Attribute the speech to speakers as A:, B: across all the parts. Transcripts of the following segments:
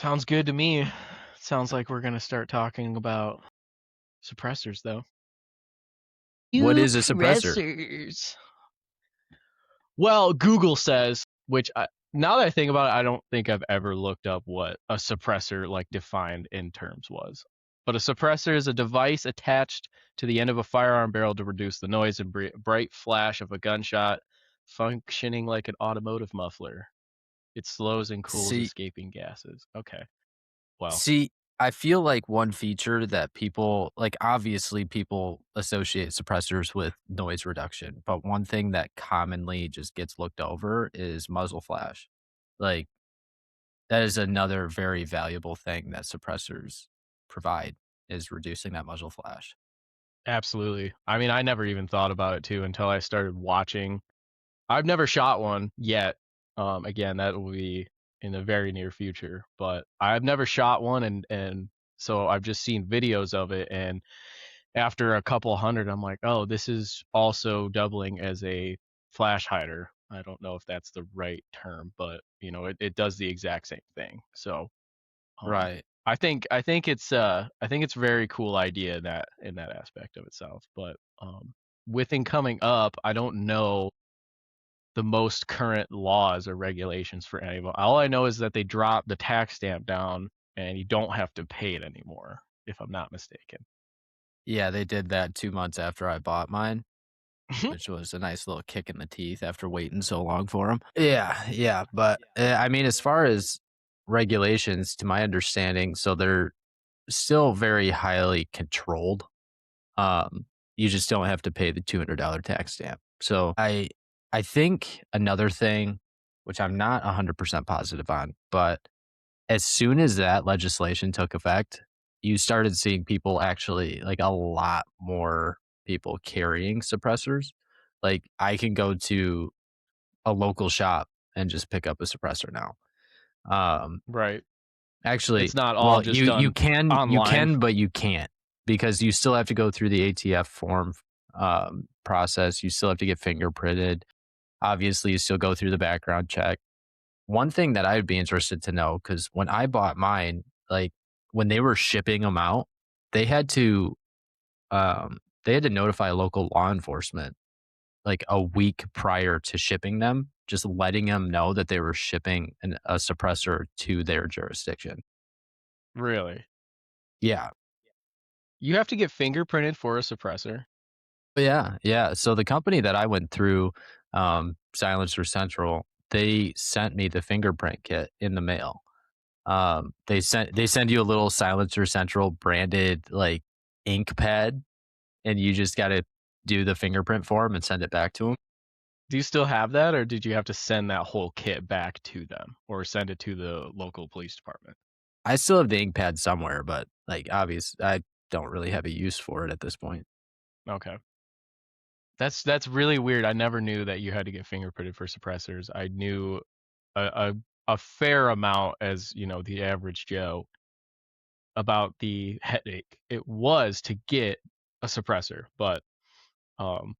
A: Sounds good to me. Sounds like we're going to start talking about suppressors, though.
B: What is a suppressor?
A: Suppressors. Well, Google says, now that I think about it, I don't think I've ever looked up what a suppressor, like defined in terms, was. But a suppressor is a device attached to the end of a firearm barrel to reduce the noise and bright flash of a gunshot, functioning like an automotive muffler. It slows and cools
B: See,
A: escaping gases. Okay. Well,
B: see, I feel like one feature that people like obviously people associate suppressors with noise reduction, but one thing that commonly just gets looked over is muzzle flash. Like that is another very valuable thing that suppressors provide is reducing that muzzle flash.
A: absolutely. I mean, I never even thought about it too until I started watching. I've never shot one yet. Again, that will be in the very near future, but I've never shot one, and so I've just seen videos of it, and after a couple hundred, I'm like, oh, this is also doubling as a flash hider. I don't know if that's the right term, but it does the exact same thing. So
B: Right.
A: I think it's a very cool idea in that aspect of itself. But with it coming up, I don't know the most current laws or regulations for any of them. All I know is that they dropped the tax stamp down and you don't have to pay it anymore, if I'm not mistaken.
B: Yeah, they did that 2 months after I bought mine, which was a nice little kick in the teeth after waiting so long for them. Yeah, yeah, but, I mean, as far as regulations, to my understanding, so they're still very highly controlled. You just don't have to pay the $200 tax stamp. So I think another thing, which I'm not 100% positive on, but as soon as that legislation took effect, you started seeing people actually like a lot more people carrying suppressors. Like I can go to a local shop and just pick up a suppressor now. Um,
A: Right.
B: Actually,
A: It's not all
B: well,
A: just
B: you
A: done
B: can you
A: online.
B: can, but you can't because you still have to go through the ATF form process. You still have to get fingerprinted. Obviously, you still go through the background check. One thing that I'd be interested to know because when I bought mine, like when they were shipping them out, they had to they had to notify local law enforcement like a week prior to shipping them, just letting them know that they were shipping a suppressor to their jurisdiction.
A: Really.
B: Yeah.
A: You have to get fingerprinted for a suppressor.
B: Yeah, yeah. So the company that I went through, Silencer Central, they sent me the fingerprint kit in the mail. They send you a little Silencer Central branded like ink pad, and you just got to do the fingerprint form and send it back to them.
A: Do you still have that, or did you have to send that whole kit back to them or send it to the local police department?
B: I still have the ink pad somewhere, but like obvious, I don't really have a use for it at this point.
A: Okay. That's really weird. I never knew that you had to get fingerprinted for suppressors. I knew a a fair amount as, the average Joe about the headache it was to get a suppressor, but um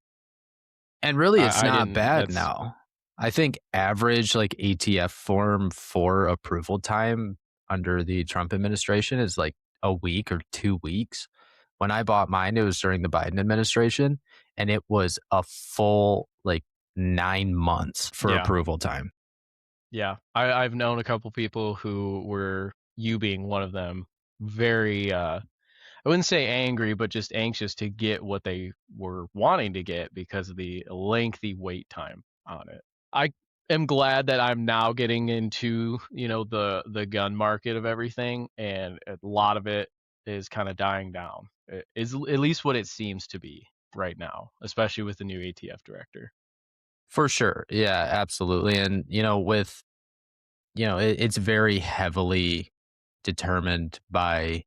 B: And really, it's
A: I
B: not
A: didn't
B: bad
A: that's
B: now. I think average like ATF form for approval time under the Trump administration is like a week or 2 weeks. When I bought mine, it was during the Biden administration, and it was a full like 9 months for
A: yeah.
B: approval time.
A: Yeah. I've known a couple people who were, you being one of them, very I wouldn't say angry, but just anxious to get what they were wanting to get because of the lengthy wait time on it. I am glad that I'm now getting into, the gun market of everything, and a lot of it is kind of dying down. It is at least what it seems to be right now, especially with the new ATF director.
B: For sure. Yeah, absolutely. And, it's very heavily determined by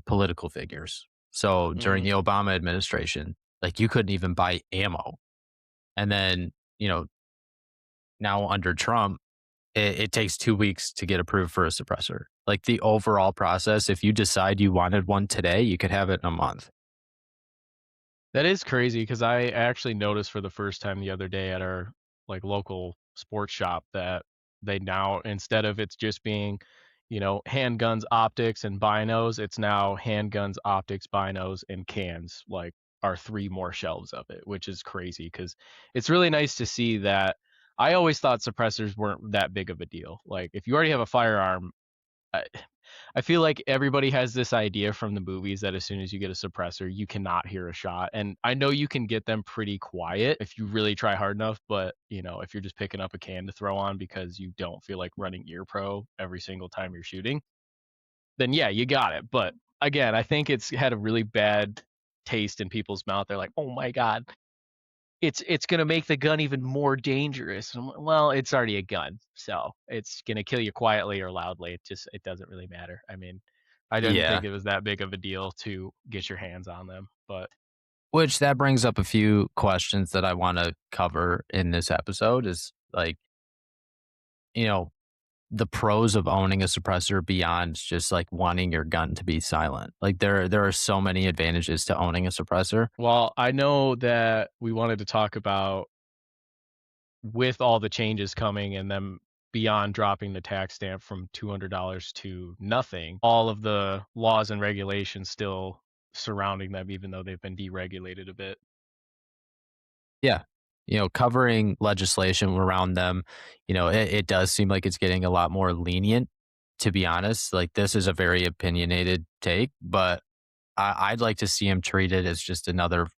B: political figures. So during
A: Hmm.
B: the Obama administration, like you couldn't even buy ammo. And then, now under Trump, it takes 2 weeks to get approved for a suppressor. Like the overall process, if you decide you wanted one today, you could have it in a month.
A: That is crazy because I actually noticed for the first time the other day at our like local sports shop that they now, instead of it's just being, handguns, optics, and binos. It's now handguns, optics, binos, and cans, like, are three more shelves of it, which is crazy because it's really nice to see that. I always thought suppressors weren't that big of a deal. Like, if you already have a firearm, I, I feel like everybody has this idea from the movies that as soon as you get a suppressor, you cannot hear a shot. And I know you can get them pretty quiet if you really try hard enough, but if you're just picking up a can to throw on because you don't feel like running ear pro every single time you're shooting, then yeah, you got it. But again, I think it's had a really bad taste in people's mouth. They're like, "Oh my god, it's gonna make the gun even more dangerous." Well, it's already a gun, so it's gonna kill you quietly or loudly. It doesn't really matter. I mean, I didn't think
B: Yeah.
A: it was that big of a deal to get your hands on them, but
B: Which that brings up a few questions that I want to cover in this episode is like, you know, the pros of owning a suppressor beyond just like wanting your gun to be silent. Like there are so many advantages to owning a suppressor.
A: well, I know that we wanted to talk about with all the changes coming and them beyond dropping the tax stamp from $200 to nothing, all of the laws and regulations still surrounding them, even though they've been deregulated a bit.
B: Yeah. Covering legislation around them, it does seem like it's getting a lot more lenient, to be honest. Like, this is a very opinionated take, but I'd like to see him treated as just another,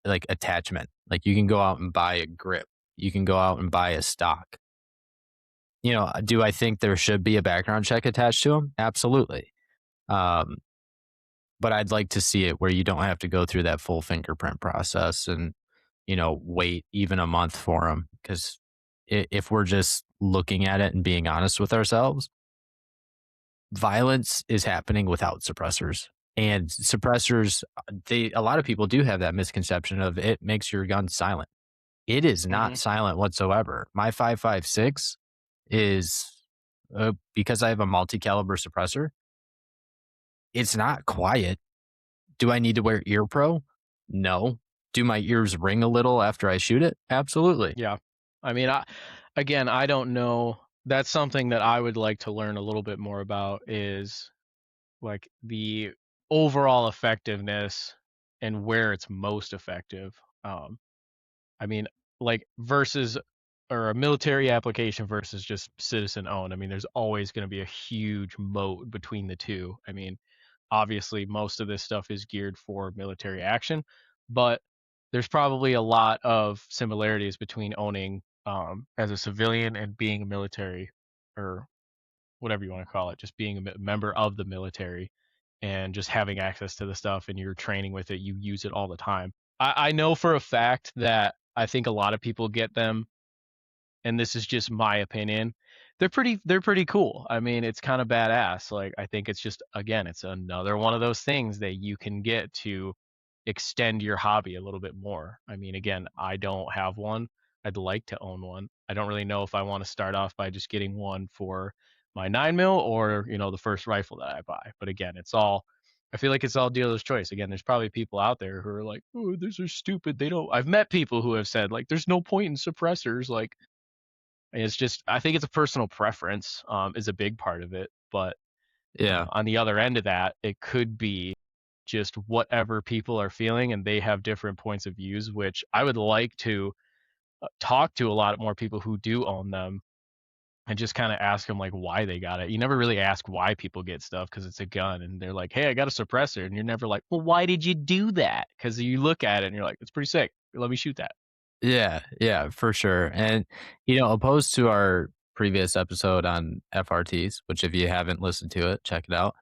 B: like, attachment. Like, you can go out and buy a grip, you can go out and buy a stock. Do I think there should be a background check attached to them? Absolutely. Um, but I'd like to see it where you don't have to go through that full fingerprint process and wait even a month for them. Because if we're just looking at it and being honest with ourselves, violence is happening without suppressors. And suppressors, a lot of people do have that misconception of it makes your gun silent. It is not
A: Hmm.
B: silent whatsoever. My 5.56 is because I have a multi caliber suppressor. It's not quiet. Do I need to wear ear pro? No. Do my ears ring a little after I shoot it? Absolutely.
A: Yeah. I mean, again, I don't know. That's something that I would like to learn a little bit more about is like the overall effectiveness and where it's most effective. Um, I mean, like versus or a military application versus just citizen owned. I mean, there's always going to be a huge moat between the two. I mean, obviously, most of this stuff is geared for military action, but there's probably a lot of similarities between owning as a civilian and being a military or whatever you want to call it, just being a member of the military and just having access to the stuff and you're training with it. You use it all the time. I know for a fact that I think a lot of people get them, and this is just my opinion. They're pretty cool. I mean, it's kind of badass. Like, I think it's just, again, it's another one of those things that you can get to extend your hobby a little bit more. I mean, again, I don't have one. I'd like to own one. I don't really know if I want to start off by just getting one for my 9 mil or, the first rifle that I buy. But again, I feel like it's all dealer's choice. Again, there's probably people out there who are like, "Oh, these are stupid. They don't." I've met people who have said like, "There's no point in suppressors." Like, it's just, I think it's a personal preference, is a big part of it. But
B: Yeah.
A: on the other end of that, it could be just whatever people are feeling, and they have different points of views, which I would like to talk to a lot more people who do own them and just kind of ask them like why they got it. You never really ask why people get stuff because it's a gun, and they're like, "Hey, I got a suppressor," and you're never like, "Well, why did you do that?" Because you look at it and you're like, "It's pretty sick. Let me shoot that."
B: Yeah. Yeah, for sure. And, opposed to our previous episode on FRTs, which if you haven't listened to it, check it out.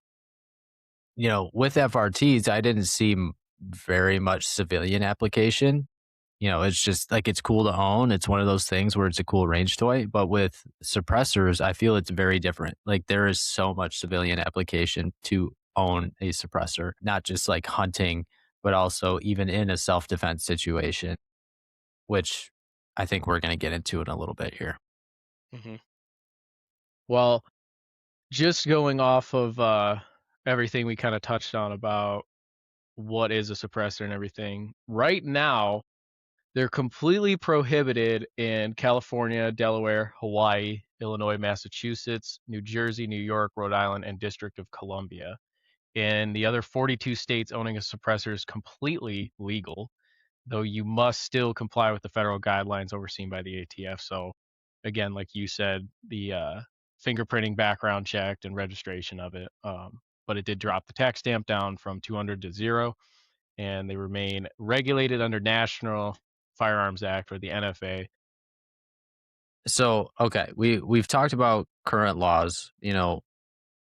B: With FRTs, I didn't see very much civilian application. It's just like it's cool to own. It's one of those things where it's a cool range toy. But with suppressors, I feel it's very different. Like there is so much civilian application to own a suppressor, not just like hunting, but also even in a self defense situation, which I think we're going to get into in a little bit here.
A: Hmm. Well, just going off of everything we kind of touched on about what is a suppressor and everything, right now They're completely prohibited in California, Delaware, Hawaii, Illinois, Massachusetts, New Jersey, New York, Rhode Island, and District of Columbia. In the other 42 states, owning a suppressor is completely legal, though you must still comply with the federal guidelines overseen by the ATF. So, again, like you said, the fingerprinting, background checked, and registration of it. But it did drop the tax stamp down from 200 to 0, and they remain regulated under National Firearms Act, or the NFA.
B: So, okay, we've talked about current laws,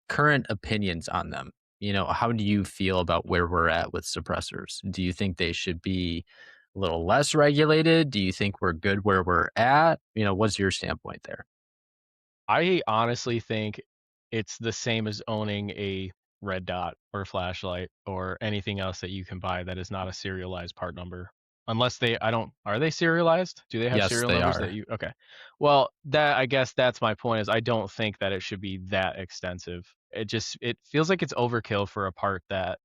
B: current opinions on them. How do you feel about where we're at with suppressors? Do you think they should be a little less regulated? Do you think we're good where we're at? What's your standpoint there?
A: I honestly think it's the same as owning a red dot or a flashlight or anything else that you can buy that is not a serialized part number. Unless they, I don't, are they serialized? Do they have
B: Yes,
A: serial
B: they
A: numbers that
B: are.
A: you, okay. Well, that, I guess that's my point, is I don't think that it should be that extensive. It feels like it's overkill for a part that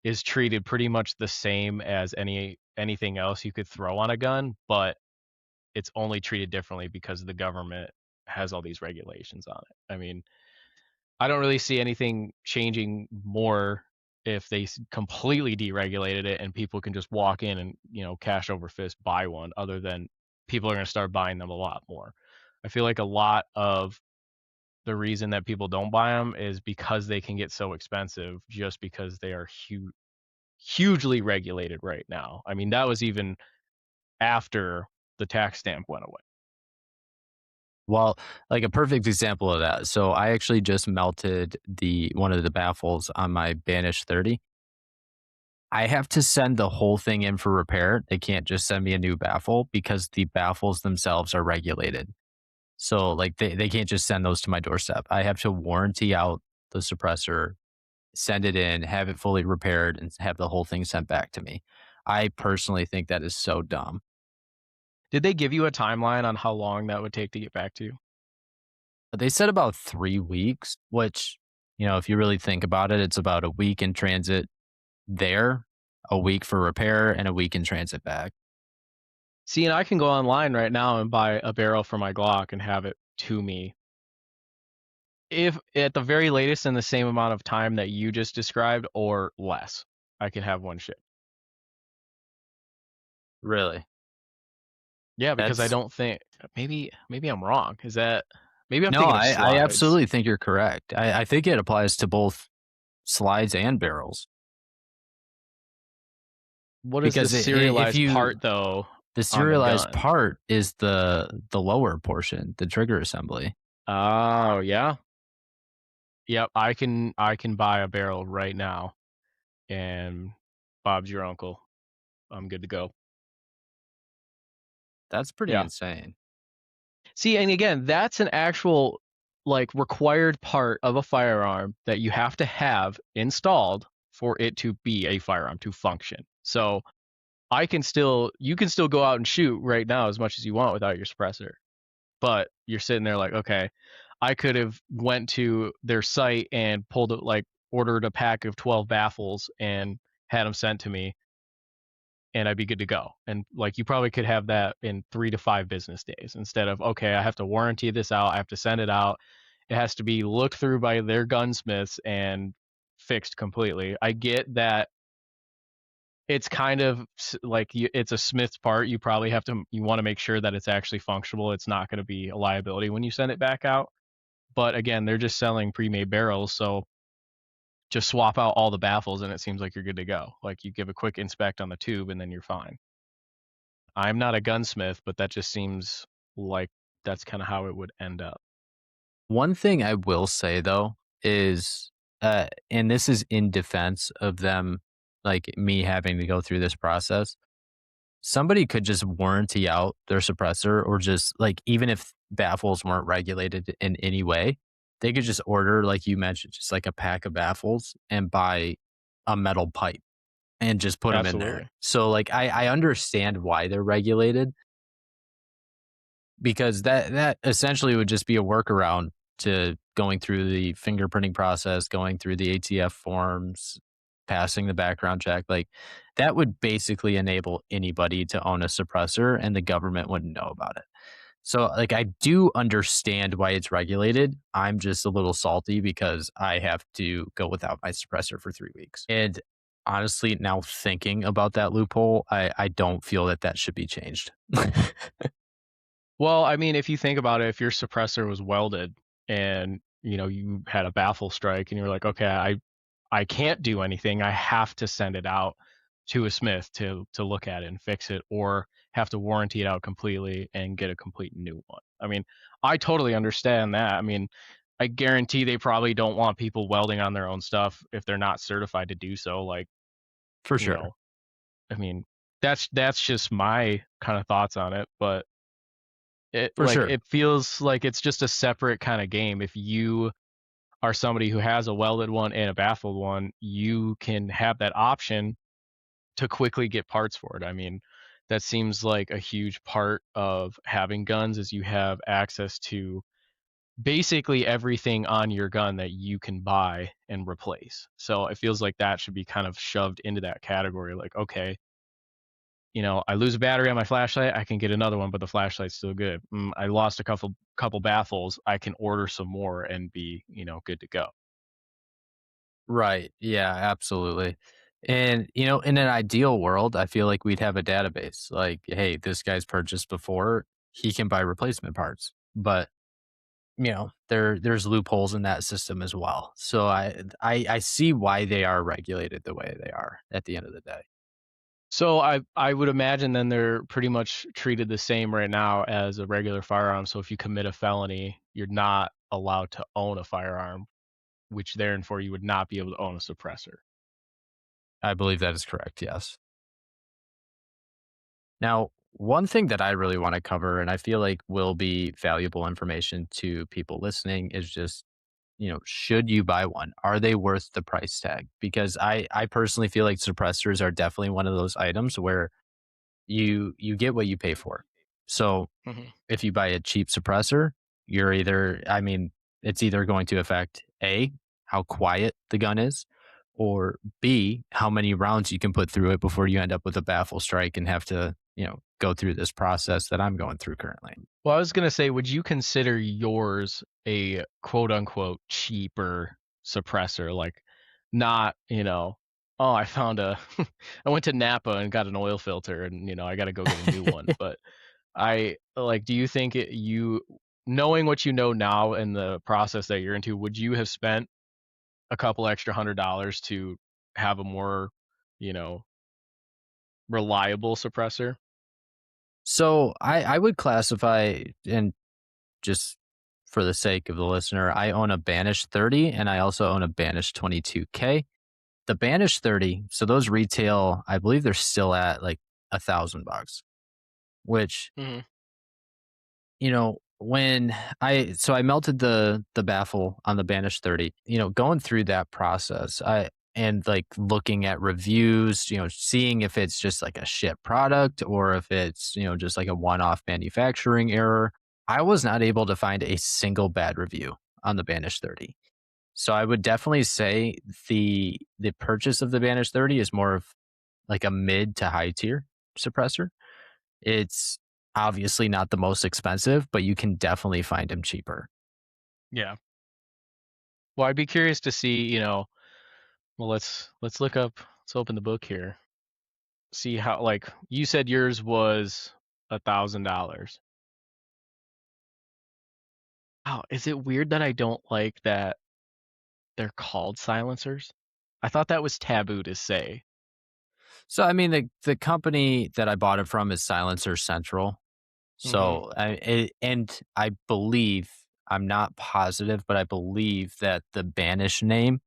A: is treated pretty much the same as anything else you could throw on a gun, but it's only treated differently because the government has all these regulations on it. I mean, I don't really see anything changing more if they completely deregulated it and people can just walk in and, cash over fist buy one, other than people are going to start buying them a lot more. I feel like a lot of the reason that people don't buy them is because they can get so expensive, just because they are hugely regulated right now. I mean, that was even after the tax stamp went away.
B: Well, like a perfect example of that. So I actually just melted the one of the baffles on my Banish 30. I have to send the whole thing in for repair. They can't just send me a new baffle because the baffles themselves are regulated. So like they can't just send those to my doorstep. I have to warranty out the suppressor, send it in, have it fully repaired, and have the whole thing sent back to me. I personally think that is so dumb.
A: Did they give you a timeline on how long that would take to get back to you?
B: But they said about 3 weeks, which, if you really think about it, it's about a week in transit there, a week for repair, and a week in transit back.
A: See, and I can go online right now and buy a barrel for my Glock and have it to me. If at the very latest in the same amount of time that you just described or less, I can have one shipped.
B: Really?
A: Yeah, because I
B: That's
A: don't think, maybe I'm wrong. Is that, maybe I'm
B: no,
A: thinking of
B: I
A: slides.
B: absolutely think you're correct. I think it applies to both slides and barrels
A: What is the
B: because if
A: serialized
B: you
A: part though
B: the
A: on the
B: serialized
A: gun?
B: part is the lower portion, the trigger assembly.
A: Oh, yeah. Yep, I can buy a barrel right now, and Bob's your uncle. I'm good to go.
B: That's pretty
A: Yeah.
B: insane.
A: See, and again, that's an actual, like, required part of a firearm that you have to have installed for it to be a firearm, to function. So you can still go out and shoot right now as much as you want without your suppressor. But you're sitting there like, okay, I could have went to their site and pulled it, like ordered a pack of 12 baffles and had them sent to me, and I'd be good to go. And like, you probably could have that in 3 to 5 business days, instead of, okay, I have to warranty this out, I have to send it out, it has to be looked through by their gunsmiths and fixed completely. I get that it's kind of like, it's a smith's part. You probably have to, you want to make sure that it's actually functional. It's not going to be a liability when you send it back out. But again, they're just selling pre-made barrels, so just swap out all the baffles and it seems like you're good to go. Like, you give a quick inspect on the tube and then you're fine. I'm not a gunsmith, but that just seems like that's kind of how it would end up.
B: One thing I will say though is, and this is in defense of them, like me having to go through this process. Somebody could just warranty out their suppressor, or just like, even if baffles weren't regulated in any way, they could just order, like you mentioned, just like a pack of baffles and buy a metal pipe and just put them in there.
A: Absolutely.
B: So like I understand why they're regulated, because that essentially would just be a workaround to going through the fingerprinting process, going through the ATF forms, passing the background check, like that would basically enable anybody to own a suppressor and the government wouldn't know about it. So, like, I do understand why it's regulated. I'm just a little salty because I have to go without my suppressor for 3 weeks. And honestly, now thinking about that loophole, I don't feel that that should be changed.
A: Well, I mean, if you think about it, if your suppressor was welded and, you had a baffle strike and you're like, "Okay, I can't do anything. I have to send it out to a smith to look at it and fix it, or have to warranty it out completely and get a complete new one." I mean, I totally understand that. I mean, I guarantee they probably don't want people welding on their own stuff if they're not certified to do so. Like,
B: For
A: you
B: sure.
A: know, I mean, that's just my kind of thoughts on it, but
B: For sure.
A: it feels like it's just a separate kind of game. If you are somebody who has a welded one and a baffled one, you can have that option to quickly get parts for it. I mean, that seems like a huge part of having guns is you have access to basically everything on your gun that you can buy and replace. So it feels like that should be kind of shoved into that category. Like, okay, I lose a battery on my flashlight, I can get another one, but the flashlight's still good. I lost a couple baffles, I can order some more and be, good to go.
B: Right. Yeah, absolutely. And, in an ideal world, I feel like we'd have a database like, hey, this guy's purchased before, he can buy replacement parts. But, there's loopholes in that system as well. So I see why they are regulated the way they are at the end of the day.
A: So I would imagine then they're pretty much treated the same right now as a regular firearm. So if you commit a felony, you're not allowed to own a firearm, which therefore you would not be able to own a suppressor.
B: I believe that is correct. Yes. Now, one thing that I really want to cover, and I feel like will be valuable information to people listening, is just, should you buy one? Are they worth the price tag? Because I personally feel like suppressors are definitely one of those items where you get what you pay for. So
A: Mhm.
B: if you buy a cheap suppressor, you're either, I mean, it's either going to affect A, how quiet the gun is, or B, how many rounds you can put through it before you end up with a baffle strike and have to, go through this process that I'm going through currently.
A: Well, I was gonna say, would you consider yours a quote unquote cheaper suppressor? Like, not, oh, I found a, I went to Napa and got an oil filter and, I got to go get a new one. But do you think knowing what you know now and the process that you're into, would you have spent a couple extra $100 to have a more, you know, reliable suppressor?
B: So I would classify, and just for the sake of the listener, I own a Banish 30 and I also own a Banish 22K. The Banish 30, so those retail, I believe they're still at like $1,000, which,
A: Hmm.
B: when I melted the baffle on the Banish 30, going through that process, and like looking at reviews, seeing if it's just like a shit product or if it's, just like a one-off manufacturing error. I was not able to find a single bad review on the Banish 30. So I would definitely say the purchase of the Banish 30 is more of like a mid to high tier suppressor. It's obviously not the most expensive, but you can definitely find them cheaper.
A: Yeah. Well, I'd be curious to see, well, let's look up, let's open the book here. See how, like you said yours was $1,000. Oh, is it weird that I don't like that they're called silencers? I thought that was taboo to say.
B: So I mean, the company that I bought it from is Silencer Central.
A: Hmm.
B: And I believe, I'm not positive, but I believe that the Banish name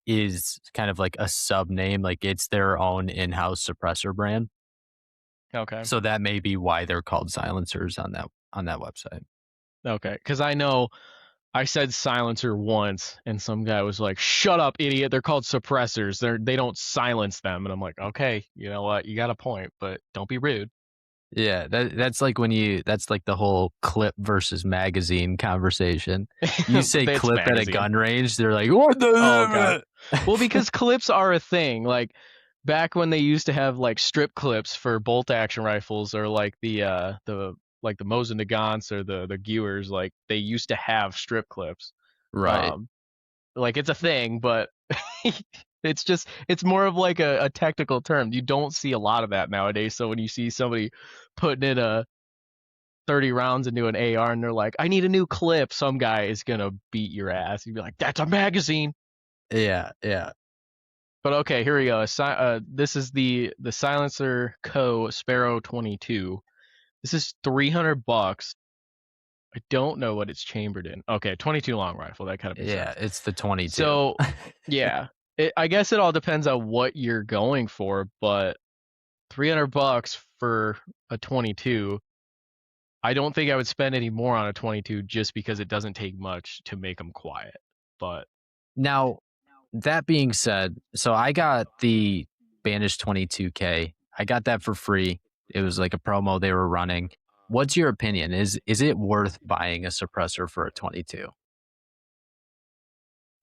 B: is kind of like a sub name, like it's their own in-house suppressor brand.
A: Okay.
B: So that may be why they're called silencers on that website.
A: Okay. Because I know I said silencer once, and some guy was like, "Shut up, idiot! They're called suppressors. They don't silence them." And I'm like, "Okay, you know what? You got a point, but don't be rude."
B: Yeah, that's like that's like the whole clip versus magazine conversation. You say
A: It's
B: clip at a
A: magazine.
B: gun range, they're like, "What
A: Oh god.
B: the?"
A: Well, because clips are a thing. Like back when they used to have like strip clips for bolt action rifles or like the like the Mosin Nagants or the Gewers, like they used to have strip clips.
B: Right.
A: Um like it's a thing, but it's more of like a technical term. You don't see a lot of that nowadays. So when you see somebody putting in a 30 rounds into an AR and they're like, I need a new clip, some guy is gonna beat your ass. You'd be like, that's a magazine.
B: Yeah, yeah.
A: But okay, here we go. This is the Silencer Co. Sparrow 22. This is $300. I don't know what it's chambered in. Okay, 22 long rifle. That kind of makes
B: Yeah,
A: sense.
B: it's the 22.
A: So yeah, I guess it all depends on what you're going for, but $300 for a 22. I don't think I would spend any more on a 22 just because it doesn't take much to make them quiet. But
B: Now, that being said, so I got the Banish 22K. I got that for free. It was like a promo they were running. What's your opinion? Is it worth buying a suppressor for a 22?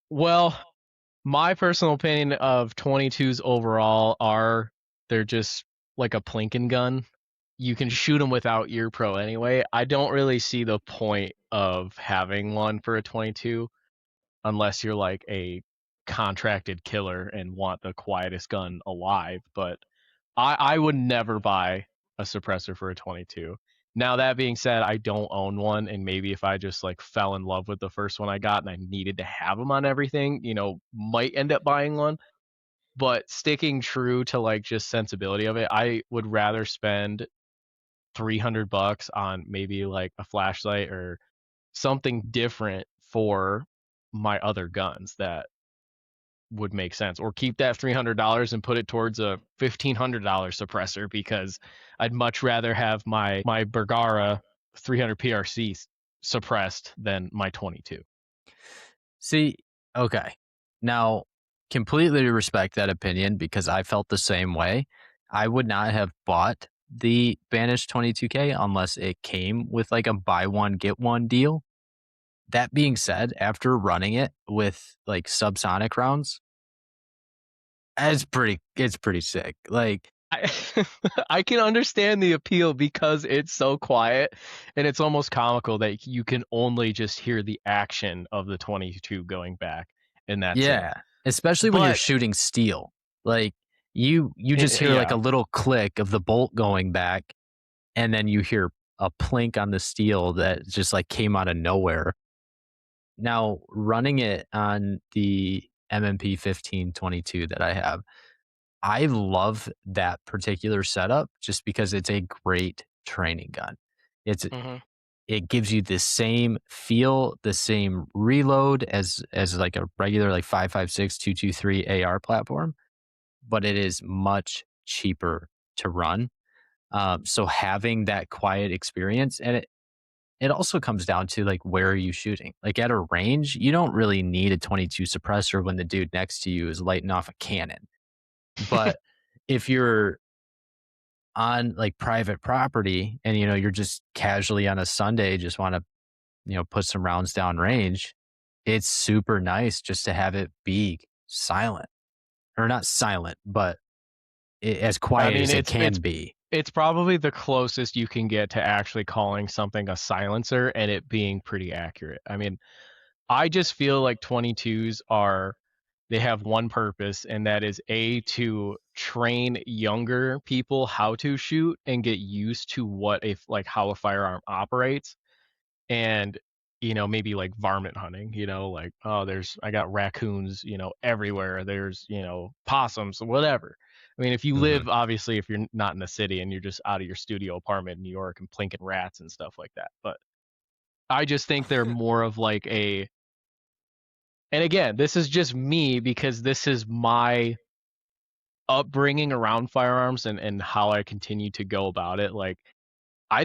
A: well, my personal opinion of 22s overall are they're just like a plinking gun. You can shoot them without ear pro anyway. I don't really see the point of having one for a 22 unless you're like a contracted killer and want the quietest gun alive. But I would never buy a suppressor for a 22. Now that being said, I don't own one, and maybe if I just like fell in love with the first one I got and I needed to have them on everything, might end up buying one. But sticking true to like just sensibility of it, I would rather spend $300 on maybe like a flashlight or something different for my other guns that would make sense, or keep that $300 and put it towards a $1,500 suppressor because I'd much rather have my Bergara 300 PRC suppressed than my 22.
B: See, okay. Now, completely respect that opinion because I felt the same way. I would not have bought the Banish 22K unless it came with like a buy one, get one deal. That being said, after running it with like subsonic rounds, it's pretty sick. Like,
A: I, I can understand the appeal because it's so quiet and it's almost comical that you can only just hear the action of the 22 going back and that's it.
B: yeah, especially when you're
A: But
B: shooting steel. Like you just hear like a
A: yeah,
B: little click of the bolt going back and then you hear a plink on the steel that just like came out of nowhere. Now, running it on the MMP 1522 that I have, I love that particular setup just because it's a great training gun. It's
A: mhm.
B: it gives you the same feel, the same reload as like a regular like 5.56 223 AR platform, but it is much cheaper to run. So having that quiet experience, and it also comes down to like where are you shooting? Like at a range, you don't really need a 22 suppressor when the dude next to you is lighting off a cannon. But if you're on like private property and you're just casually on a Sunday just want to put some rounds down range, it's super nice just to have it be silent, or not silent, but as
A: I
B: quiet
A: mean,
B: as it
A: it's
B: can
A: it's
B: be.
A: it's probably the closest you can get to actually calling something a silencer and it being pretty accurate. I mean, I just feel like 22s they have one purpose and that is to train younger people how to shoot and get used to what if like how a firearm operates and maybe like varmint hunting, like oh there's I got raccoons everywhere, there's possums, whatever. I mean, if you
B: Mhm.
A: live, obviously, if you're not in the city and you're just out of your studio apartment in New York and plinking rats and stuff like that, but I just think they're more of like a, and again, this is just me because this is my upbringing around firearms and how I continue to go about it. Like I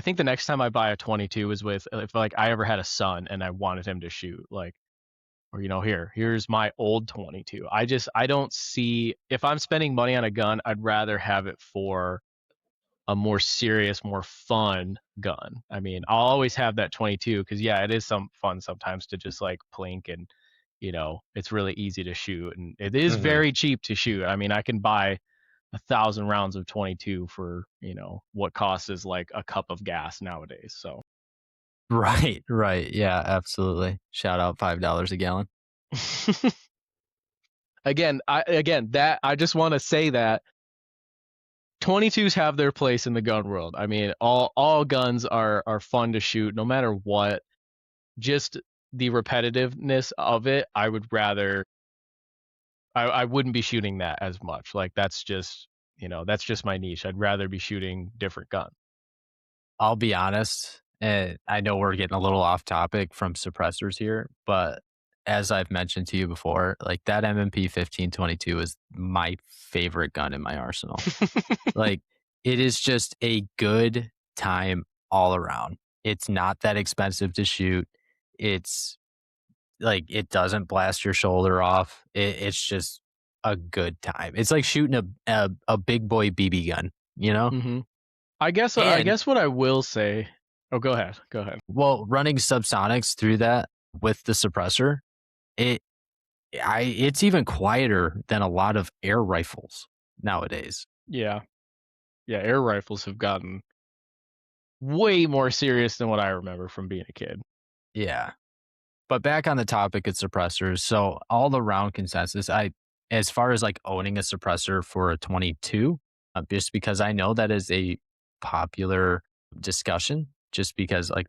A: think the next time I buy a 22 is with if like I ever had a son and I wanted him to shoot, like, or here's my old 22. I don't see, if I'm spending money on a gun, I'd rather have it for a more serious, more fun gun. I mean, I'll always have that 22 because yeah, it is some fun sometimes to just like plink and it's really easy to shoot and it is
B: Mhm.
A: very cheap to shoot. I mean, I can buy 1,000 rounds of 22 for what costs is like a cup of gas nowadays. So
B: Right, right. Yeah, absolutely. Shout out $5 a gallon.
A: again that I just want to say that 22s have their place in the gun world. I mean, all guns are fun to shoot no matter what. Just the repetitiveness of it, I would rather I wouldn't be shooting that as much. Like that's just my niche. I'd rather be shooting different guns.
B: I'll be honest, and I know we're getting a little off topic from suppressors here, but as I've mentioned to you before, like that MMP 1522 is my favorite gun in my arsenal. Like it is just a good time all around. It's not that expensive to shoot. It's like it doesn't blast your shoulder off. It's just a good time. It's like shooting a big boy BB gun, you know?
A: hmm I
B: And
A: guess what I will say. Oh, go ahead. Go ahead.
B: well, running subsonics through that with the suppressor, it it's even quieter than a lot of air rifles nowadays.
A: Yeah, yeah. Air rifles have gotten way more serious than what I remember from being a kid.
B: Yeah. But back on the topic of suppressors, so all around consensus, as far as like owning a suppressor for a 22, just because I know that is a popular discussion, just because like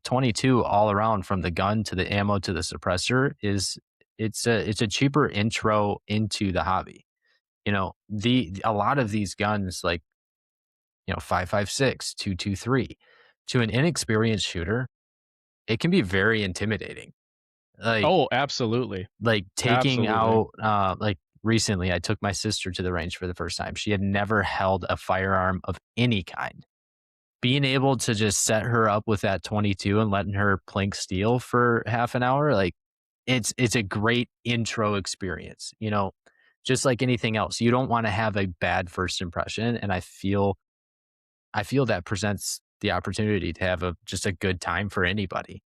B: 22 all around from the gun to the ammo to the suppressor is it's a cheaper intro into the hobby. The a lot of these guns like 5.56, 2.23 to an inexperienced shooter, it can be very intimidating. Like
A: Oh, absolutely,
B: taking
A: absolutely.
B: out like recently I took my sister to the range for the first time. She had never held a firearm of any kind. Being able to just set her up with that 22 and letting her plink steel for half an hour, like it's a great intro experience, just like anything else. You don't want to have a bad first impression. And I feel that presents the opportunity to have just a good time for anybody.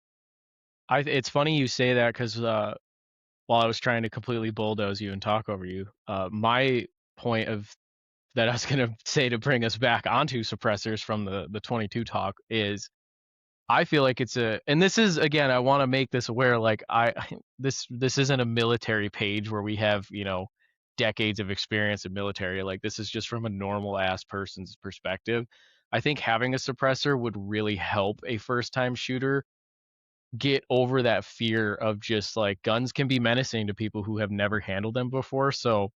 A: It's funny you say that because while I was trying to completely bulldoze you and talk over you, my point of that I was gonna say to bring us back onto suppressors from the 22 talk is I feel like it's a and this is again I want to make this aware like this isn't a military page where we have decades of experience in military, like this is just from a normal ass person's perspective. I think having a suppressor would really help a first time shooter get over that fear of just like guns can be menacing to people who have never handled them before. So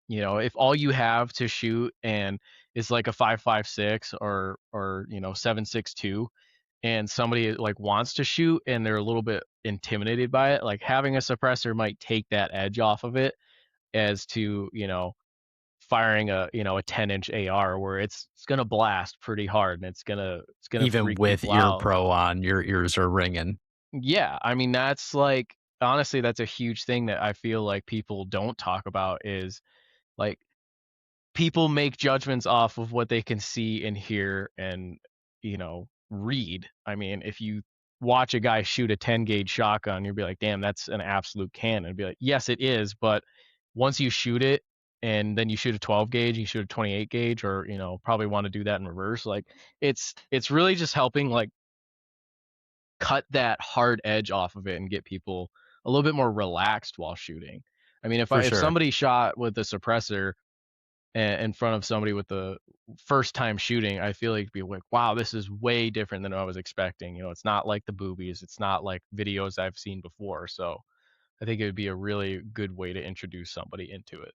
A: if all you have to shoot and is like a 5.56 or 7.62 and somebody like wants to shoot and they're a little bit intimidated by it, like having a suppressor might take that edge off of it as to firing a 10-inch AR where it's going to blast pretty hard and it's going to
B: Even
A: freak
B: with
A: people
B: ear
A: out.
B: pro on, your ears are ringing.
A: Yeah, I mean that's like honestly that's a huge thing that I feel like people don't talk about is like people make judgments off of what they can see and hear and read. I mean, if you watch a guy shoot a 10 gauge shotgun, you'll be like, "Damn, that's an absolute cannon." It'd be like, "Yes, it is," but once you shoot it and then you shoot a 12 gauge, you shoot a 28 gauge or, probably want to do that in reverse, like it's really just helping like cut that hard edge off of it and get people a little bit more relaxed while shooting. I mean,
B: For
A: if
B: sure.
A: somebody shot with a suppressor in front of somebody with the first time shooting, I feel like it'd be like, wow, this is way different than I was expecting. It's not like the boobies, it's not like videos I've seen before. So I think it would be a really good way to introduce somebody into it.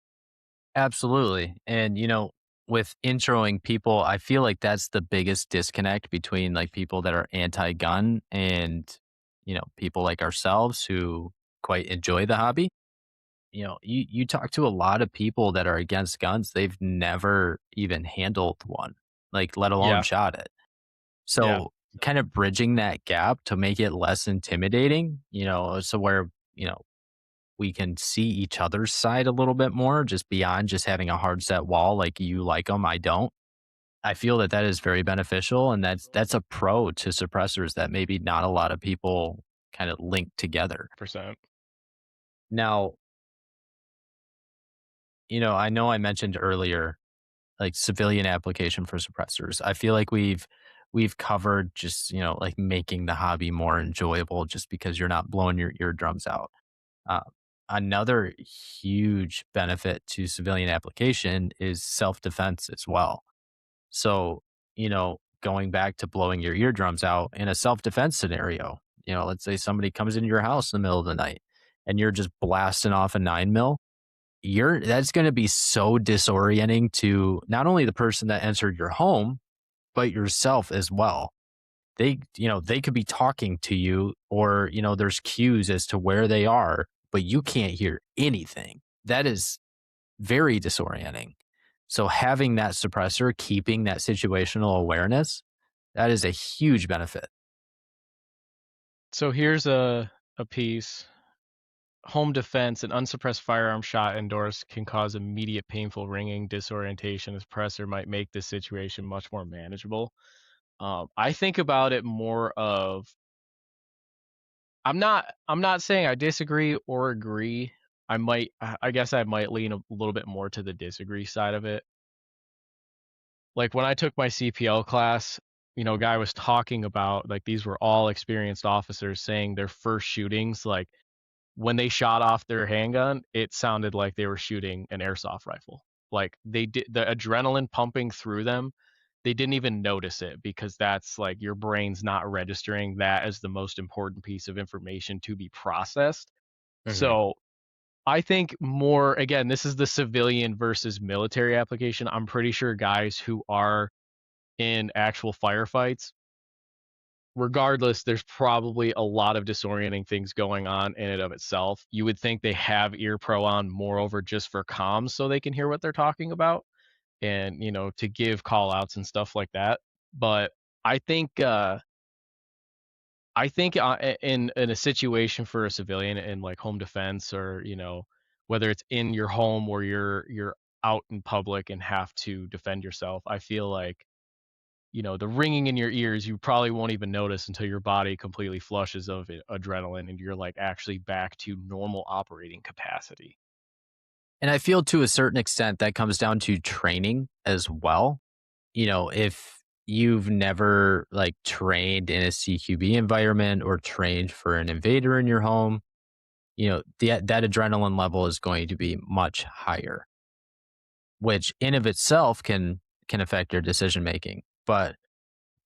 B: Absolutely. And, with introing people, I feel like that's the biggest disconnect between like people that are anti gun and, people like ourselves who quite enjoy the hobby. You talk to a lot of people that are against guns, they've never even handled one, like, let alone
A: Yeah,
B: shot it.
A: yeah.
B: So, kind of bridging that gap to make it less intimidating, so where, we can see each other's side a little bit more just beyond just having a hard set wall like you like them, I don't. I feel that that is very beneficial, and that's a pro to suppressors that maybe not a lot of people kind of link together.
A: Percent.
B: Now, I know I mentioned earlier, like, civilian application for suppressors. I feel like we've covered just, like, making the hobby more enjoyable just because you're not blowing your eardrums out. Uh, Another huge benefit to civilian application is self-defense as well. So, going back to blowing your eardrums out in a self-defense scenario, let's say somebody comes into your house in the middle of the night and you're just blasting off a 9 mil. That's going to be so disorienting to not only the person that entered your home, but yourself as well. They could be talking to you, or, there's cues as to where they are, but you can't hear anything. That is very disorienting. So having that suppressor, keeping that situational awareness, that is a huge benefit.
A: So here's a piece. Home defense, an unsuppressed firearm shot indoors can cause immediate painful ringing, disorientation. A suppressor might make this situation much more manageable. I think about it more of I'm not saying I disagree or agree. I guess I might lean a little bit more to the disagree side of it. Like when I took my CPL class, a guy was talking about like these were all experienced officers saying their first shootings, like when they shot off their handgun, it sounded like they were shooting an airsoft rifle. Like they did the adrenaline pumping through them. They didn't even notice it because that's like your brain's not registering that as the most important piece of information to be processed.
B: Mhm.
A: So I think more, again, this is the civilian versus military application. I'm pretty sure guys who are in actual firefights, regardless, there's probably a lot of disorienting things going on in and of itself. You would think they have ear pro on, moreover, just for comms so they can hear what they're talking about and, to give call outs and stuff like that. But I think, in a situation for a civilian in like home defense or, whether it's in your home or you're out in public and have to defend yourself, I feel like the ringing in your ears, you probably won't even notice until your body completely flushes of adrenaline and you're like actually back to normal operating capacity.
B: And I feel to a certain extent that comes down to training as well. If you've never like trained in a CQB environment or trained for an invader in your home, that adrenaline level is going to be much higher, which in of itself can affect your decision making. But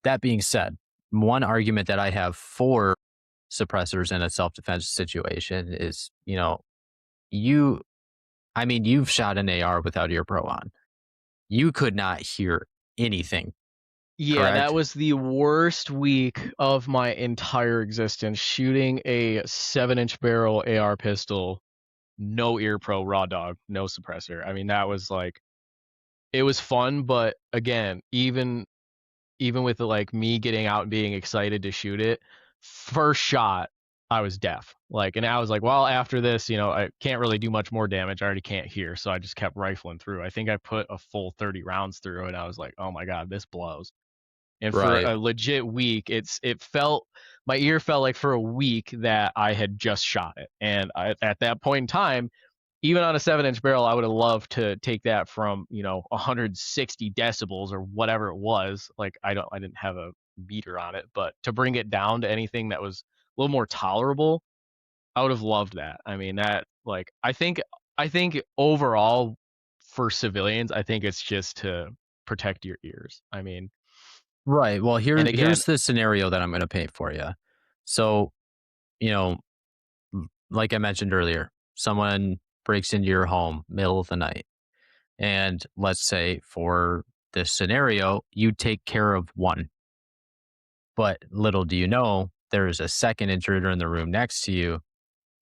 B: that being said, one argument that I have for suppressors in a self-defense situation is, you you've shot an AR without ear pro on. You could not hear anything,
A: Yeah, that
B: correct?
A: was the worst week of my entire existence shooting a 7-inch barrel AR pistol, no ear pro, raw dog, no suppressor. I mean, that was like it was fun, but again, even with like me getting out and being excited to shoot it, first shot, I was deaf. Like, and I was like, well, after this, I can't really do much more damage. I already can't hear. So I just kept rifling through. I think I put a full 30 rounds through and I was like, oh my God, this blows. And for
B: Right.
A: a legit week, it felt, my ear felt like for a week that I had just shot it. And at that point in time, even on a 7-inch barrel, I would have loved to take that from 160 decibels or whatever it was. Like I didn't have a meter on it, but to bring it down to anything that was a little more tolerable, I would have loved that. I mean that like I think overall for civilians, I think it's just to protect your ears. I mean,
B: Right. Well,
A: and again,
B: here's the scenario that I'm going to paint for you. So, you know, like I mentioned earlier, someone breaks into your home middle of the night, and let's say for this scenario, you take care of one, but little do you know, there's a second intruder in the room next to you,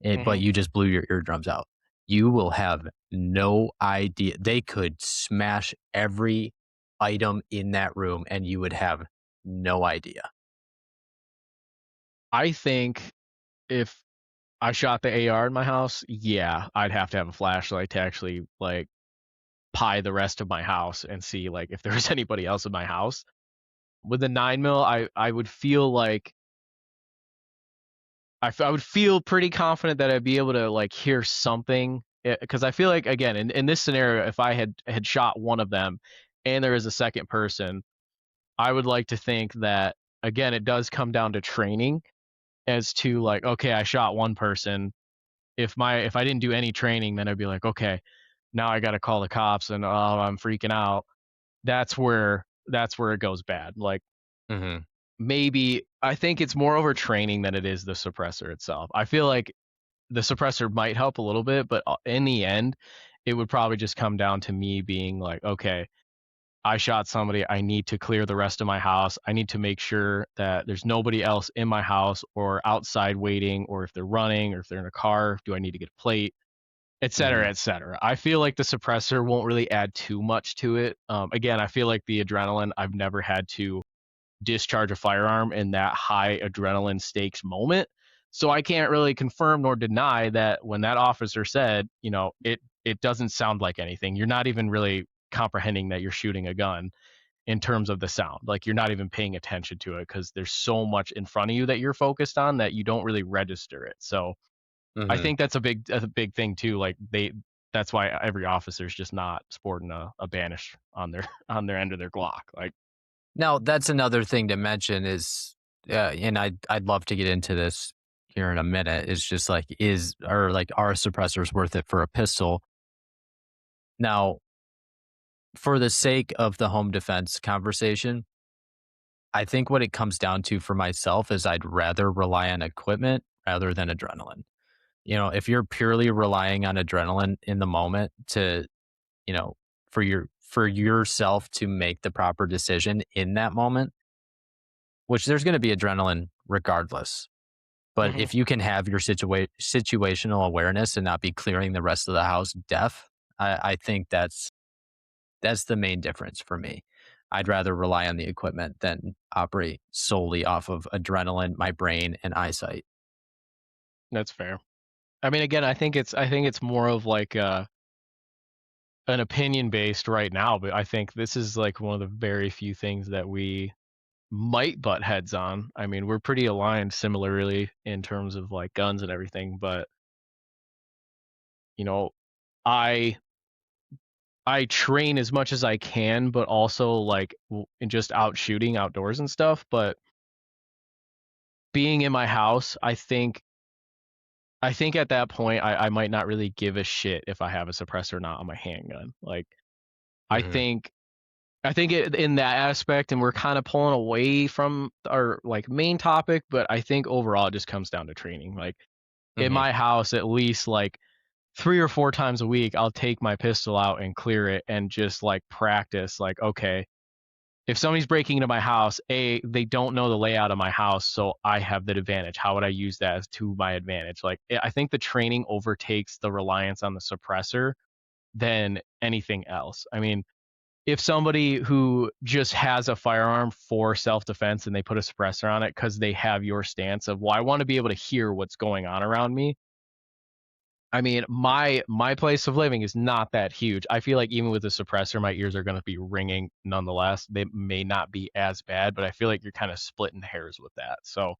B: but
A: mhm.
B: you just blew your eardrums out. You will have no idea. They could smash every item in that room, and you would have no idea.
A: I think if I shot the AR in my house, yeah, I'd have to have a flashlight to actually like pie the rest of my house and see like if there's anybody else in my house. With the 9 mil, I would feel like I would feel pretty confident that I'd be able to like hear something, because I feel like again in this scenario, if I had shot one of them and there is a second person, I would like to think that again it does come down to training as to like, okay, I shot one person. If I didn't do any training, then I'd be like, okay, now I got to call the cops and oh, I'm freaking out. That's where it goes bad. Like
B: Mhm.
A: maybe I think it's more over training than it is the suppressor itself. I feel like the suppressor might help a little bit, but in the end, it would probably just come down to me being like, okay, I shot somebody. I need to clear the rest of my house. I need to make sure that there's nobody else in my house or outside waiting, or if they're running or if they're in a car, do I need to get a plate, et cetera,
B: Mhm.
A: et cetera. I feel like the suppressor won't really add too much to it. Again, I feel like the adrenaline, I've never had to discharge a firearm in that high adrenaline stakes moment. So I can't really confirm nor deny that when that officer said, it doesn't sound like anything. You're not even really comprehending that you're shooting a gun in terms of the sound. Like you're not even paying attention to it because there's so much in front of you that you're focused on that you don't really register it. So I
B: Mhm.
A: think that's a big thing too. Like that's why every officer is just not sporting a banish on their on their end of their Glock. Like,
B: Now, that's another thing to mention is, and I'd love to get into this here in a minute. Is just like are suppressors worth it for a pistol? Now, for the sake of the home defense conversation, I think what it comes down to for myself is I'd rather rely on equipment rather than adrenaline. If you're purely relying on adrenaline in the moment to, you know, for yourself to make the proper decision in that moment, which there's going to be adrenaline regardless. But
A: mhm,
B: if you can have your situational awareness and not be clearing the rest of the house deaf, I think that's the main difference for me. I'd rather rely on the equipment than operate solely off of adrenaline, my brain, and eyesight.
A: that's fair. I mean, again, I think it's more of like an opinion based right now, but I think this is like one of the very few things that we might butt heads on. I mean, we're pretty aligned similarly in terms of like guns and everything, but you know, I I train as much as I can, but also like in just out shooting outdoors and stuff. But being in my house, I think at that point I might not really give a shit if I have a suppressor or not on my handgun. Like I
B: Hmm.
A: think in that aspect, and we're kind of pulling away from our like main topic, but I think overall it just comes down to training. Like in
B: Hmm.
A: my house, at least like 3 or 4 times a week, I'll take my pistol out and clear it and just like practice. Like, okay, if somebody's breaking into my house, they don't know the layout of my house, so I have that advantage. How would I use that as to my advantage? Like, I think the training overtakes the reliance on the suppressor than anything else. I mean, if somebody who just has a firearm for self-defense and they put a suppressor on it because they have your stance of, well, I want to be able to hear what's going on around me. I mean, my place of living is not that huge. I feel like even with a suppressor, my ears are going to be ringing nonetheless. They may not be as bad, but I feel like you're kind of splitting hairs with that. So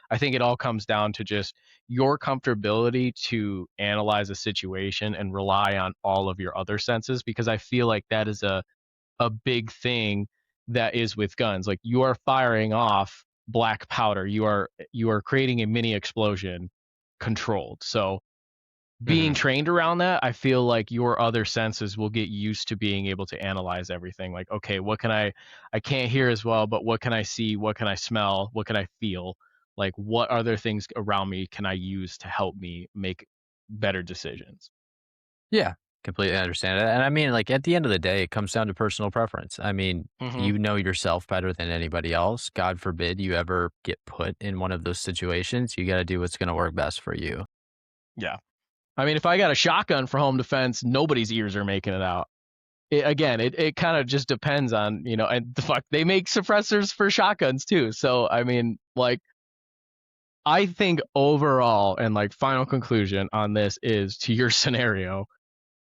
A: I think it all comes down to just your comfortability to analyze a situation and rely on all of your other senses, because I feel like that is a big thing that is with guns. Like you are firing off black powder. You are creating a mini explosion controlled. So being
B: Hmm.
A: trained around that, I feel like your other senses will get used to being able to analyze everything. Like, okay, what can I can't hear as well, but what can I see? What can I smell? What can I feel? Like, what other things around me can I use to help me make better decisions?
B: Yeah, completely understand it. And I mean, like at the end of the day, it comes down to personal preference. I mean,
A: Hmm.
B: you know yourself better than anybody else. God forbid you ever get put in one of those situations. You got to do what's going to work best for you.
A: Yeah. I mean, if I got a shotgun for home defense, nobody's ears are making it out. It kind of just depends on, and the fuck, they make suppressors for shotguns too. So, I mean, like, I think overall, and like final conclusion on this is to your scenario.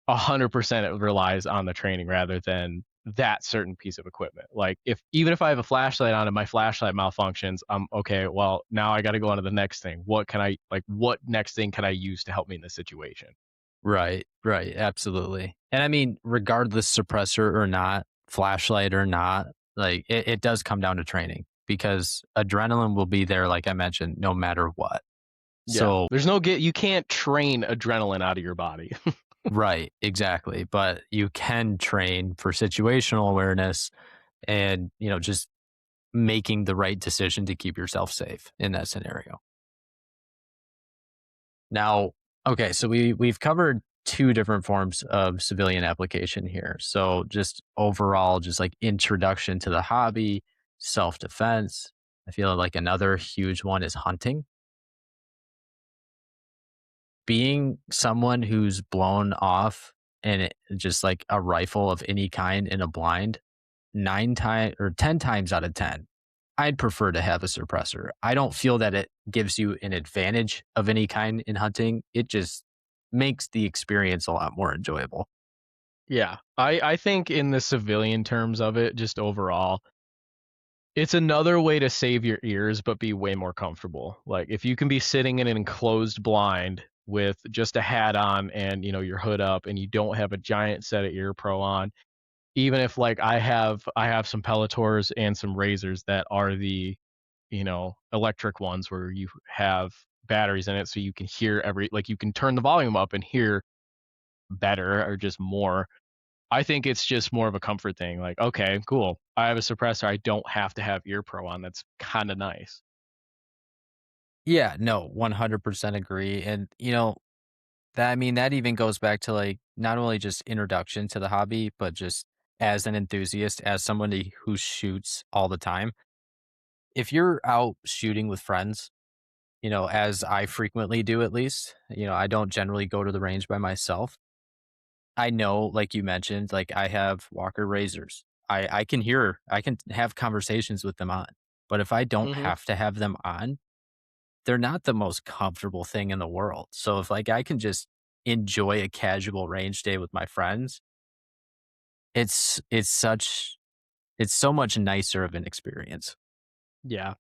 A: 100% it relies on the training rather than that certain piece of equipment. Like if even if I have a flashlight on and my flashlight malfunctions, I'm okay, well, now I got to go on to the next thing. What next thing can I use to help me in this situation?
B: Right, right, absolutely. And I mean, regardless suppressor or not, flashlight or not, like it does come down to training because adrenaline will be there, like I mentioned, no matter what.
A: Yeah.
B: So,
A: There's no get you can't train adrenaline out of your body.
B: right, exactly. But you can train for situational awareness and, just making the right decision to keep yourself safe in that scenario. Now, okay, so we've covered two different forms of civilian application here. So just overall, just like introduction to the hobby, self-defense. I feel like another huge one is hunting. Being someone who's blown off and just like a rifle of any kind in a blind, 9 times or 10 times out of 10, I'd prefer to have a suppressor. I don't feel that it gives you an advantage of any kind in hunting. It just makes the experience a lot more enjoyable.
A: Yeah. I think in the civilian terms of it, just overall, it's another way to save your ears but be way more comfortable. Like if you can be sitting in an enclosed blind with just a hat on and your hood up and you don't have a giant set of ear pro on, even if like I have some Pelletors and some razors that are the electric ones where you have batteries in it so you can hear you can turn the volume up and hear better or just more. I think it's just more of a comfort thing. Like, okay, cool. I have a suppressor. I don't have to have ear pro on. That's kind of nice.
B: Yeah, no, 100% agree. And, that I mean, that even goes back to like not only just introduction to the hobby, but just as an enthusiast, as somebody who shoots all the time. If you're out shooting with friends, as I frequently do at least, I don't generally go to the range by myself. I know, like you mentioned, like I have Walker razors. I can have conversations with them on. But if I don't
A: Hmm.
B: have to have them on, they're not the most comfortable thing in the world. So if like I can just enjoy a casual range day with my friends, it's so much nicer of an experience.
A: Yeah.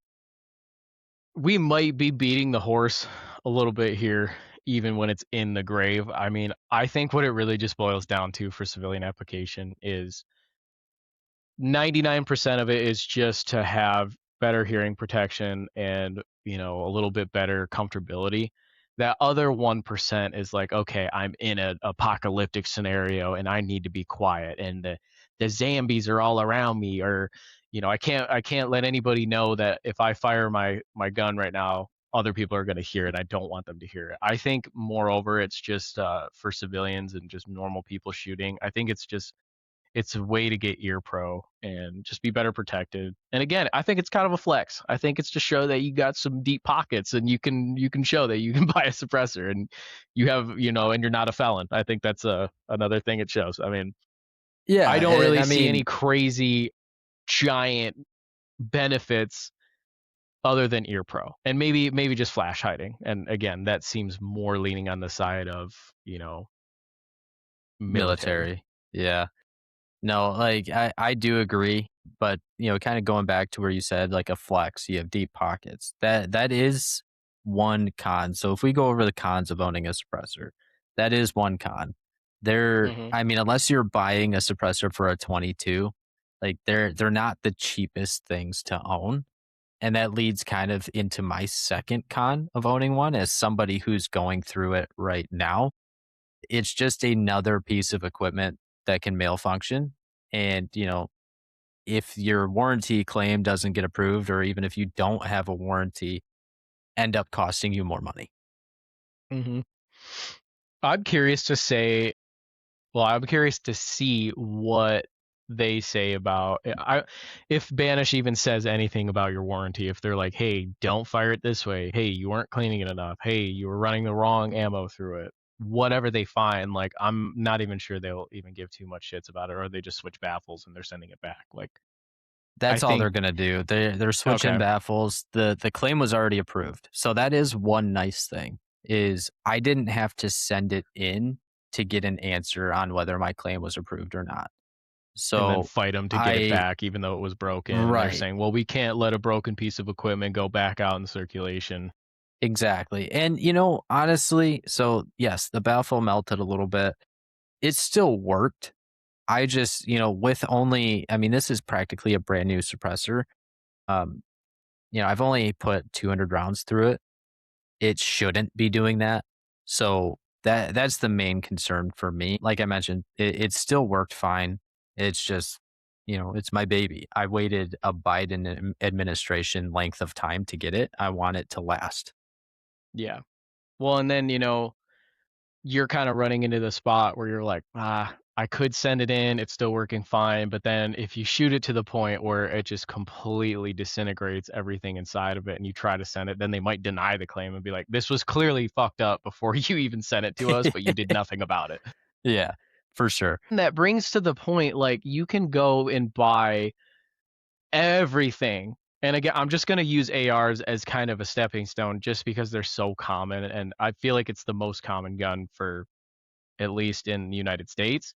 A: We might be beating the horse a little bit here, even when it's in the grave. I mean, I think what it really just boils down to for civilian application is 99% of it is just to have better hearing protection and, a little bit better comfortability. That other 1% is like, okay, I'm in an apocalyptic scenario and I need to be quiet and the zombies are all around me or I can't let anybody know that if I fire my gun right now, other people are going to hear it. I don't want them to hear it. I think moreover it's just for civilians and just normal people shooting. I think it's a way to get ear pro and just be better protected. And again, I think it's kind of a flex. I think it's to show that you got some deep pockets and you can show that you can buy a suppressor and you have, and you're not a felon. I think that's another thing it shows. I mean,
B: Yeah,
A: I don't
B: and
A: really
B: I
A: see any
B: mean,
A: crazy giant benefits other than ear pro. And maybe just flash hiding. And again, that seems more leaning on the side of, military.
B: military. Yeah. No, like I do agree, but kind of going back to where you said like a flex, you have deep pockets. That is one con. So if we go over the cons of owning a suppressor, that is one con.
A: Mhm.
B: I mean, unless you're buying a suppressor for a 22, like they're not the cheapest things to own. And that leads kind of into my second con of owning one as somebody who's going through it right now. It's just another piece of equipment that can malfunction. And, if your warranty claim doesn't get approved, or even if you don't have a warranty, end up costing you more money.
A: Mhm. I'm curious to say Well, I'm curious to see what they say about if Banish even says anything about your warranty. If they're like, "Hey, don't fire it this way. Hey, you weren't cleaning it enough. Hey, you were running the wrong ammo through it." Whatever they find, like I'm not even sure they'll even give too much shits about it, or they just switch baffles and they're sending it back. Like I
B: That's all they're
A: think,
B: gonna do. They're switching
A: okay,
B: baffles. The claim was already approved. So that is one nice thing is I didn't have to send it in to get an answer on whether my claim was approved or not.
A: And then
B: So
A: fight them to get it
B: I
A: back even though it was broken, and they're
B: right,
A: saying, "Well, we can't let a broken piece of equipment go back out in circulation."
B: exactly. And honestly, so yes, the baffle melted a little bit. It still worked. I just, with only I mean, this is practically a brand new suppressor. Um, I've only put 200 rounds through it. It shouldn't be doing that. So that's the main concern for me. Like I mentioned, it still worked fine. It's just, it's my baby. I waited a Biden administration length of time to get it. I want it to last.
A: Yeah. Well, and then, you're kind of running into the spot where you're like, I could send it in, it's still working fine. But then if you shoot it to the point where it just completely disintegrates everything inside of it and you try to send it, then they might deny the claim and be like, this was clearly fucked up before you even sent it to us, but you did nothing about it.
B: Yeah, for sure.
A: And that brings to the point, like, you can go and buy everything. And again, I'm just going to use ARs as kind of a stepping stone just because they're so common. And I feel like it's the most common gun for, at least in the United States.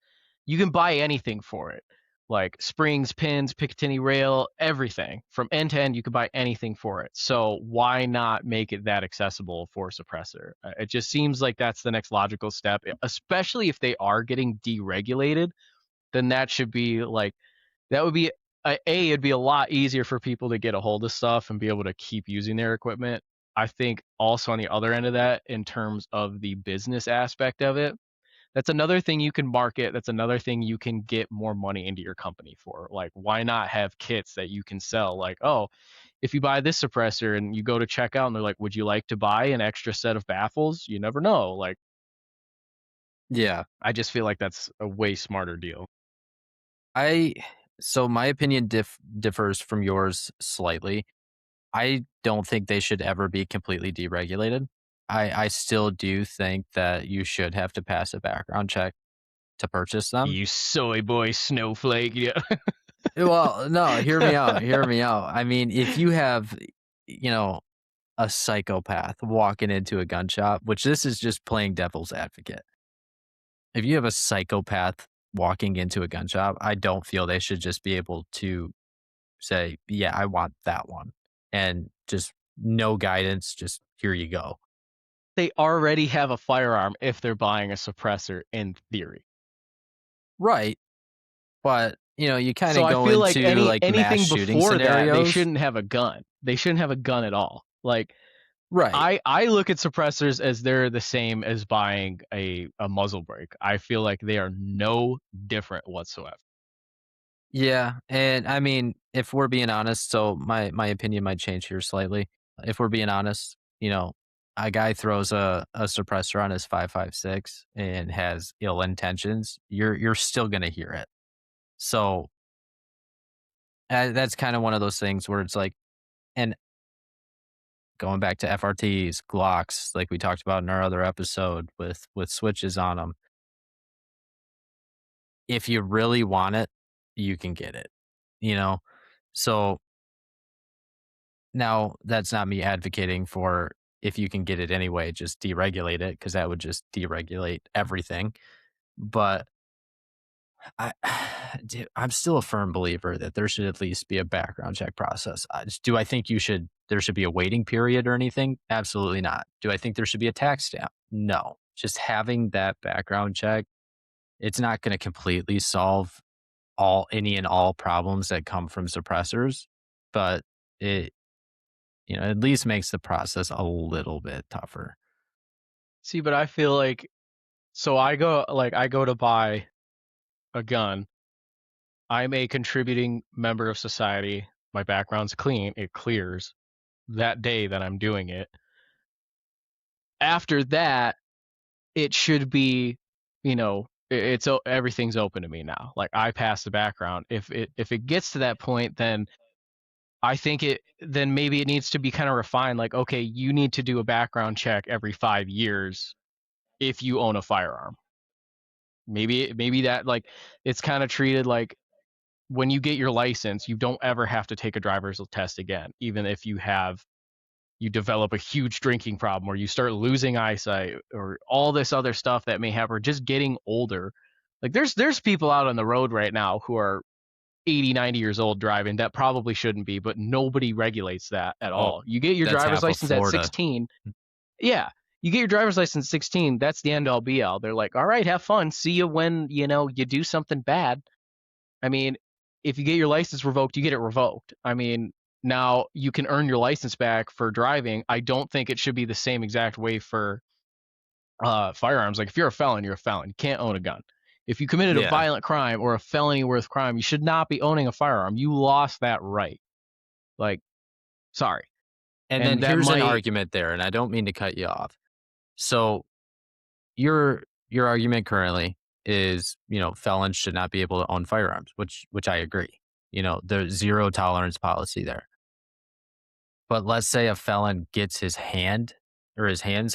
A: You can buy anything for it, like springs, pins, Picatinny rail, everything from end to end. You can buy anything for it. So why not make it that accessible for suppressor? It just seems like that's the next logical step, especially if they are getting deregulated. Then that should be like, that would be it'd be a lot easier for people to get a hold of stuff and be able to keep using their equipment. I think also on the other end of that, in terms of the business aspect of it, that's another thing you can market. That's another thing you can get more money into your company for. Like, why not have kits that you can sell? Like, oh, if you buy this suppressor and you go to checkout and they're like, would you like to buy an extra set of baffles? You never know. Like,
B: Yeah.
A: I just feel like that's a way smarter deal.
B: I so my opinion differs from yours slightly. I don't think they should ever be completely deregulated. I still do think that you should have to pass a background check to purchase them.
A: You soy boy snowflake. Yeah.
B: Well, no, hear me out. Hear me out. I mean, if you have, you know, a psychopath walking into a gun shop, which this is just playing devil's advocate. If you have a psychopath walking into a gun shop, I don't feel they should just be able to say, yeah, I want that one. And just no guidance, just here you go.
A: They already have a firearm if they're buying a suppressor in theory.
B: Right. But, you kind
A: So
B: of
A: I
B: go
A: feel like
B: into like mass
A: anything
B: shooting
A: before that, they
B: scenarios.
A: shouldn't have a gun. They shouldn't have a gun at all. Like,
B: Right.
A: I look at suppressors as they're the same as buying a muzzle brake. I feel like they are no different whatsoever.
B: Yeah. And I mean, if we're being honest, so my opinion might change here slightly. If we're being honest, a guy throws a suppressor on his 5.56 and has ill intentions, you're still gonna hear it. So that's kind of one of those things where it's like, and going back to FRTs, Glocks, like we talked about in our other episode with switches on them. If you really want it, you can get it. You know, so now that's not me advocating for if you can get it anyway, just deregulate it because that would just deregulate everything. But I, I'm still a firm believer that there should at least be a background check process. Do I think there should be a waiting period or anything? Absolutely not. Do I think there should be a tax stamp? No. Just having that background check, it's not going to completely solve any and all problems that come from suppressors, but it, at least makes the process a little bit tougher.
A: See, but I feel like, so I go to buy a gun. I'm a contributing member of society. My background's clean. It clears that day that I'm doing it. After that, it should be, everything's open to me now. Like, I pass the background. If it gets to that point, then I think then maybe it needs to be kind of refined. Like, okay, you need to do a background check every 5 years if you own a firearm. Maybe that, like, it's kind of treated like when you get your license, you don't ever have to take a driver's test again, even if you have you develop a huge drinking problem, or you start losing eyesight, or all this other stuff that may happen, or just getting older. Like there's people out on the road right now who are 80, 90 years old driving that probably shouldn't be, but nobody regulates that at
B: Oh,
A: all. You get your
B: that's
A: driver's
B: half of
A: license at
B: Florida.
A: 16. Yeah. You get your driver's license at 16, that's the end all be all. They're like, "All right, have fun. See you when, you do something bad." I mean, if you get your license revoked, you get it revoked. I mean, now you can earn your license back for driving. I don't think it should be the same exact way for firearms. Like if you're a felon, you're a felon. You can't own a gun. If you committed a
B: Yeah.
A: violent crime or a felony worth crime, you should not be owning a firearm. You lost that right. Like, sorry.
B: And then
A: And that
B: here's an
A: might
B: argument there, and I don't mean to cut you off. So your argument currently is, felons should not be able to own firearms, which I agree. There's zero tolerance policy there. But let's say a felon gets his hands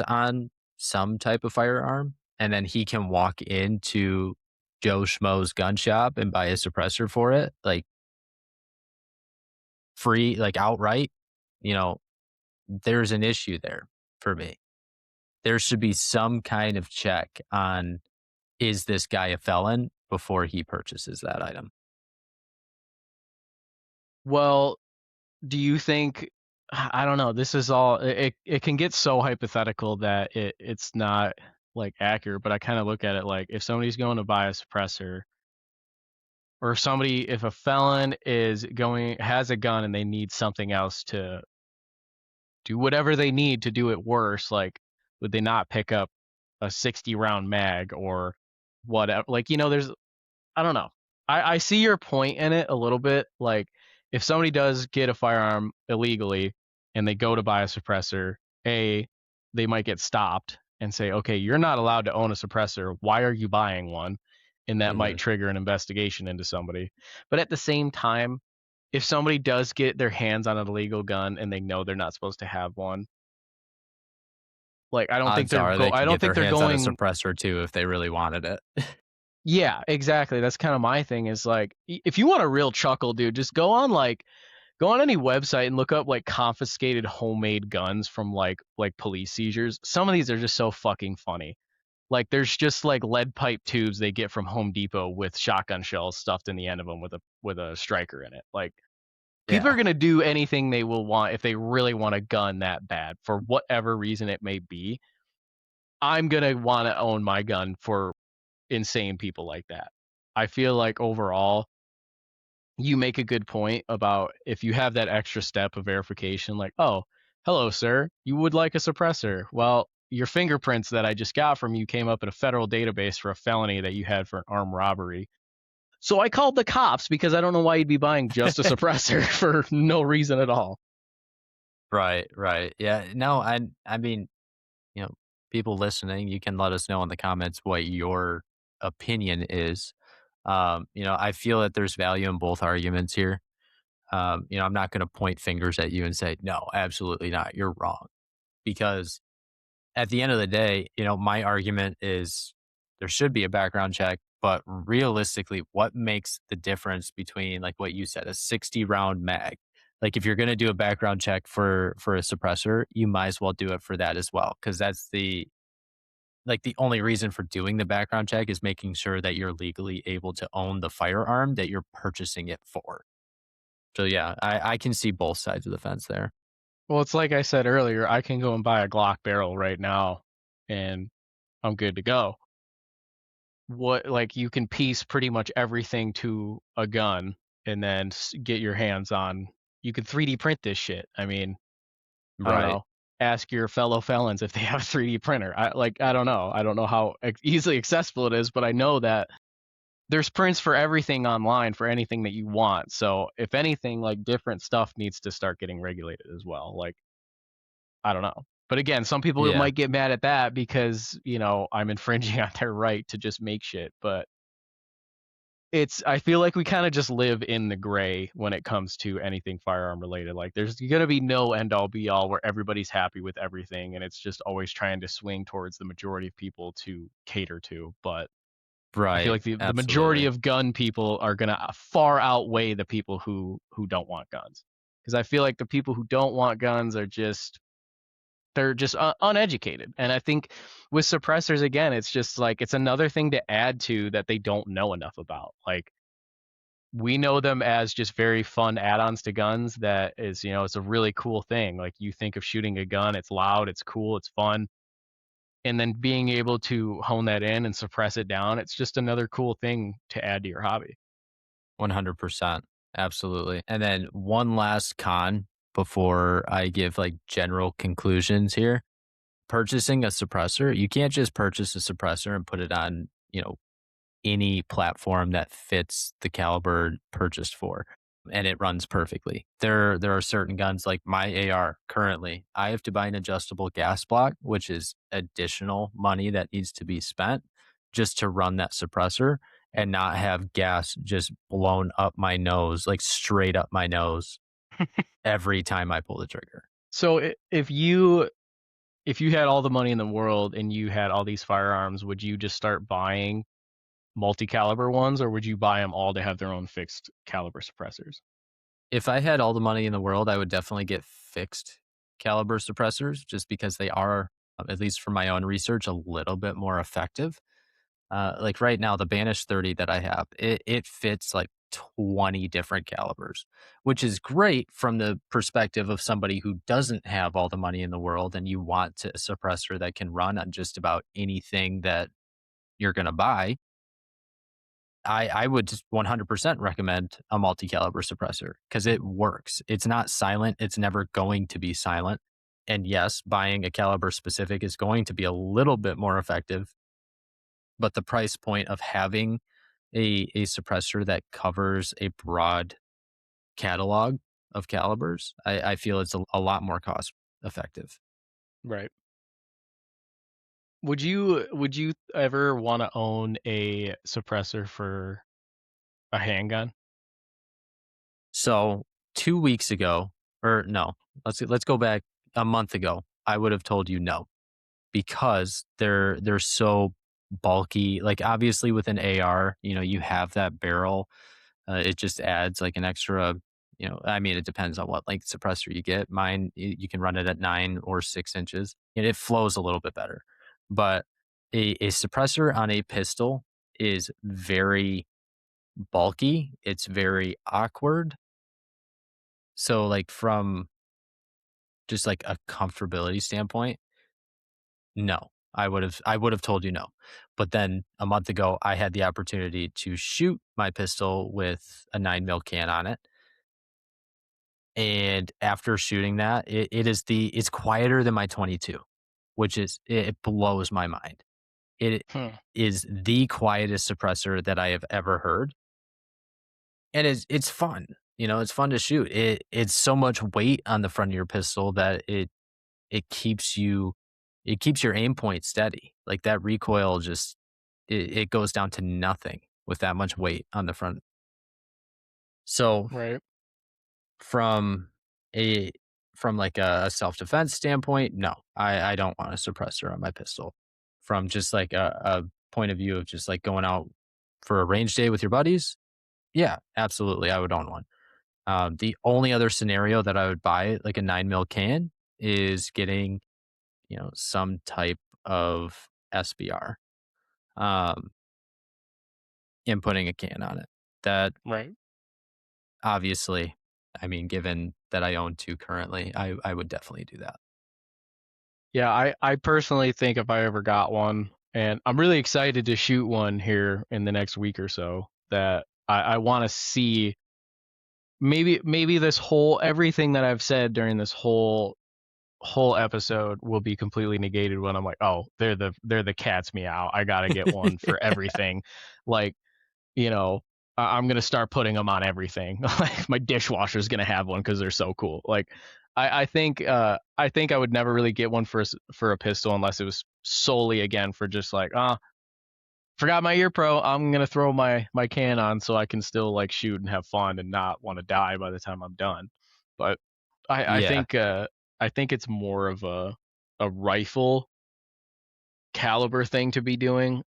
B: on some type of firearm, and then he can walk into Joe Schmo's gun shop and buy a suppressor for it, like free, like outright, you know, there's an issue there for me. There should be some kind of check on, is this guy a felon before he purchases that item?
A: well, do you think I don't know, this is all it can get so hypothetical that it's not like accurate, but I kind of look at it like if somebody's going to buy a suppressor, or if a felon has a gun and they need something else to do whatever they need to do it worse, like would they not pick up a 60 round mag or whatever? Like, there's I don't know. I see your point in it a little bit. Like, if somebody does get a firearm illegally and they go to buy a suppressor, they might get stopped and say, okay, you're not allowed to own a suppressor. Why are you buying one? And that might
B: Mhm.
A: trigger an investigation into somebody. But at the same time, if somebody does get their hands on an illegal gun and they know they're not supposed to have one, like
B: Odds are they
A: I
B: can
A: don't
B: get
A: think
B: their
A: they're
B: hands on a
A: going.
B: suppressor too if they really wanted it.
A: Yeah, exactly. That's kind of my thing is like if you want a real chuckle, dude, just go on any website and look up like confiscated homemade guns from like police seizures. Some of these are just so fucking funny. Like there's just like lead pipe tubes they get from Home Depot with shotgun shells stuffed in the end of them with a striker in it. Like people are
B: Yeah.
A: going to do anything they will want if they really want a gun that bad for whatever reason it may be. I'm going to want to own my gun for insane people like that. I feel like overall, you make a good point about if you have that extra step of verification, like, oh, hello, sir, you would like a suppressor. Well, your fingerprints that I just got from you came up in a federal database for a felony that you had for an armed robbery. So I called the cops because I don't know why you'd be buying just a suppressor for no reason at all.
B: Right, right. Yeah. No, I mean, you know, people listening, you can let us know in the comments what your opinion is. I feel that there's value in both arguments here. I'm not going to point fingers at you and say, no, absolutely not. You're wrong. Because at the end of the day, my argument is there should be a background check, but realistically, what makes the difference between, like what you said, a 60 round mag? Like if you're going to do a background check for a suppressor, you might as well do it for that as well, because that's the only reason for doing the background check is making sure that you're legally able to own the firearm that you're purchasing it for. So yeah, I can see both sides of the fence there.
A: Well, it's like I said earlier, I can go and buy a Glock barrel right now and I'm good to go. Like you can piece pretty much everything to a gun and then get your hands on. You can 3D print this shit. I mean, I don't
B: Right.
A: know. Ask your fellow felons if they have a 3D printer. I don't know. I don't know how easily accessible it is, but I know that there's prints for everything online for anything that you want. So if anything, like different stuff needs to start getting regulated as well. Like I don't know. But again, some people
B: Yeah.
A: might get mad at that because, I'm infringing on their right to just make shit. But I feel like we kind of just live in the gray when it comes to anything firearm related. Like there's going to be no end all be all where everybody's happy with everything. And it's just always trying to swing towards the majority of people to cater to. But I feel
B: Right.
A: like the majority
B: Absolutely.
A: of gun people are going to far outweigh the people who don't want guns. Because I feel like the people who don't want guns are just they're just uneducated. And I think with suppressors, again, it's just like it's another thing to add to that they don't know enough about. Like we know them as just very fun add-ons to guns that is, it's a really cool thing. Like you think of shooting a gun, it's loud, it's cool, it's fun. And then being able to hone that in and suppress it down, it's just another cool thing to add to your hobby.
B: 100%. Absolutely. And then one last con before I give like general conclusions here. Purchasing a suppressor, you can't just purchase a suppressor and put it on, any platform that fits the caliber purchased for and it runs perfectly. There are certain guns like my AR currently. I have to buy an adjustable gas block, which is additional money that needs to be spent just to run that suppressor and not have gas just blown up my nose, like straight up my nose every time I pull the trigger.
A: So if you had all the money in the world and you had all these firearms, would you just start buying multi-caliber ones, or would you buy them all to have their own fixed caliber suppressors?
B: If I had all the money in the world, I would definitely get fixed caliber suppressors just because they are, at least from my own research, a little bit more effective. Like right now, the Banish 30 that I have, it fits like 20 different calibers, which is great from the perspective of somebody who doesn't have all the money in the world and you want a suppressor that can run on just about anything that you're going to buy. I would just 100% recommend a multi-caliber suppressor because it works. It's not silent. It's never going to be silent. And yes, buying a caliber specific is going to be a little bit more effective, but the price point of having a suppressor that covers a broad catalog of calibers, I feel it's a lot more cost effective.
A: Right. Would you ever want to own a suppressor for a handgun?
B: So 2 weeks ago, or no, let's go back a month ago. I would have told you no because they're so bulky. Like obviously with an AR, you have that barrel. It just adds like an extra. I mean, it depends on what like suppressor you get. Mine, you can run it at 9 or 6 inches, and it flows a little bit better. But a suppressor on a pistol is very bulky. It's very awkward. So, like, from just like a comfortability standpoint, no. I would have told you no. But then a month ago, I had the opportunity to shoot my pistol with a 9 mil can on it. And after shooting that, it's quieter than my 22, which it blows my mind. It
A: Hmm.
B: is the quietest suppressor that I have ever heard. And it's fun. It's fun to shoot. It's so much weight on the front of your pistol that it keeps you it keeps your aim point steady. Like that recoil just it goes down to nothing with that much weight on the front. So
A: Right.
B: from a from like a self-defense standpoint, no, I don't want a suppressor on my pistol. From just like a point of view of just like going out for a range day with your buddies, yeah, absolutely, I would own one. The only other scenario that I would buy like a 9 mil can is getting some type of SBR, um, and putting a can on it. That
A: Right.
B: obviously, I mean, given that I own two currently, I would definitely do that.
A: Yeah, I personally think if I ever got one, and I'm really excited to shoot one here in the next week or so, that I want to see maybe this whole everything that I've said during this whole episode will be completely negated when I'm like, oh, they're the cat's meow. I gotta get one for everything. Like, I'm gonna start putting them on everything. Like my dishwasher's gonna have one because they're so cool. Like, I think I would never really get one for a pistol unless it was solely again for just like, forgot my ear pro. I'm gonna throw my can on so I can still like shoot and have fun and not want to die by the time I'm done. But I
B: Yeah,
A: think I think it's more of a rifle caliber thing to be doing.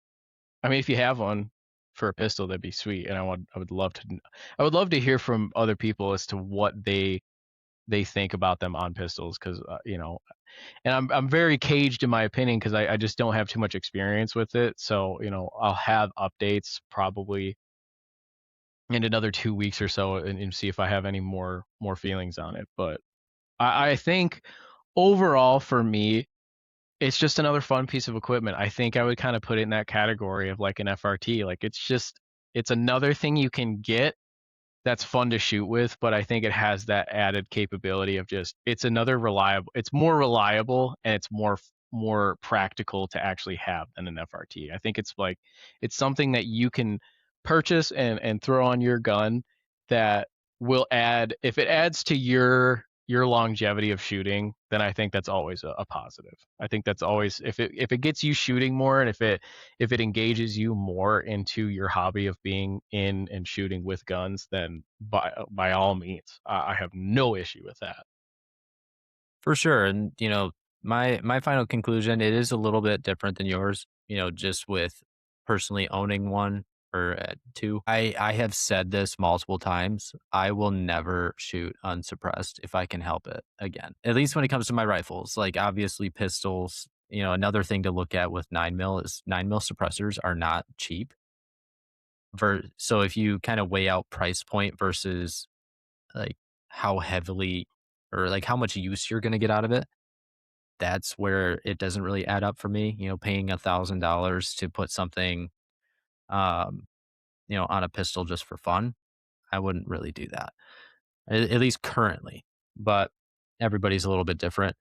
A: I mean, if you have one for a pistol, that'd be sweet, and I would love to hear from other people as to what they they think about them on pistols because and I'm very caged in my opinion because I just don't have too much experience with it. So I'll have updates probably in another 2 weeks or so and see if I have any more feelings on it. But I think overall for me, it's just another fun piece of equipment. I think I would kind of put it in that category of like an FRT. Like it's another thing you can get that's fun to shoot with, but I think it has that added capability of just it's more reliable and it's more practical to actually have than an FRT. I think it's something that you can purchase and throw on your gun that will add if it adds to your longevity of shooting, then I think that's always a positive. I think that's always if it gets you shooting more and if it engages you more into your hobby of being in and shooting with guns, then by all means, I have no issue with that.
B: For sure, and, my final conclusion, it is a little bit different than yours, just with personally owning one or, 2. I have said this multiple times, I will never shoot unsuppressed if I can help it again, at least when it comes to my rifles, like, obviously pistols, another thing to look at with 9 mil is 9 mil suppressors are not cheap, so if you kinda weigh out price point versus, like, how heavily or, like, how much use you're gonna get out of it, that's where it doesn't really add up for me, paying $1,000 to put something, um, on a pistol just for fun. I wouldn't really do that, at least currently, but everybody's a little bit different.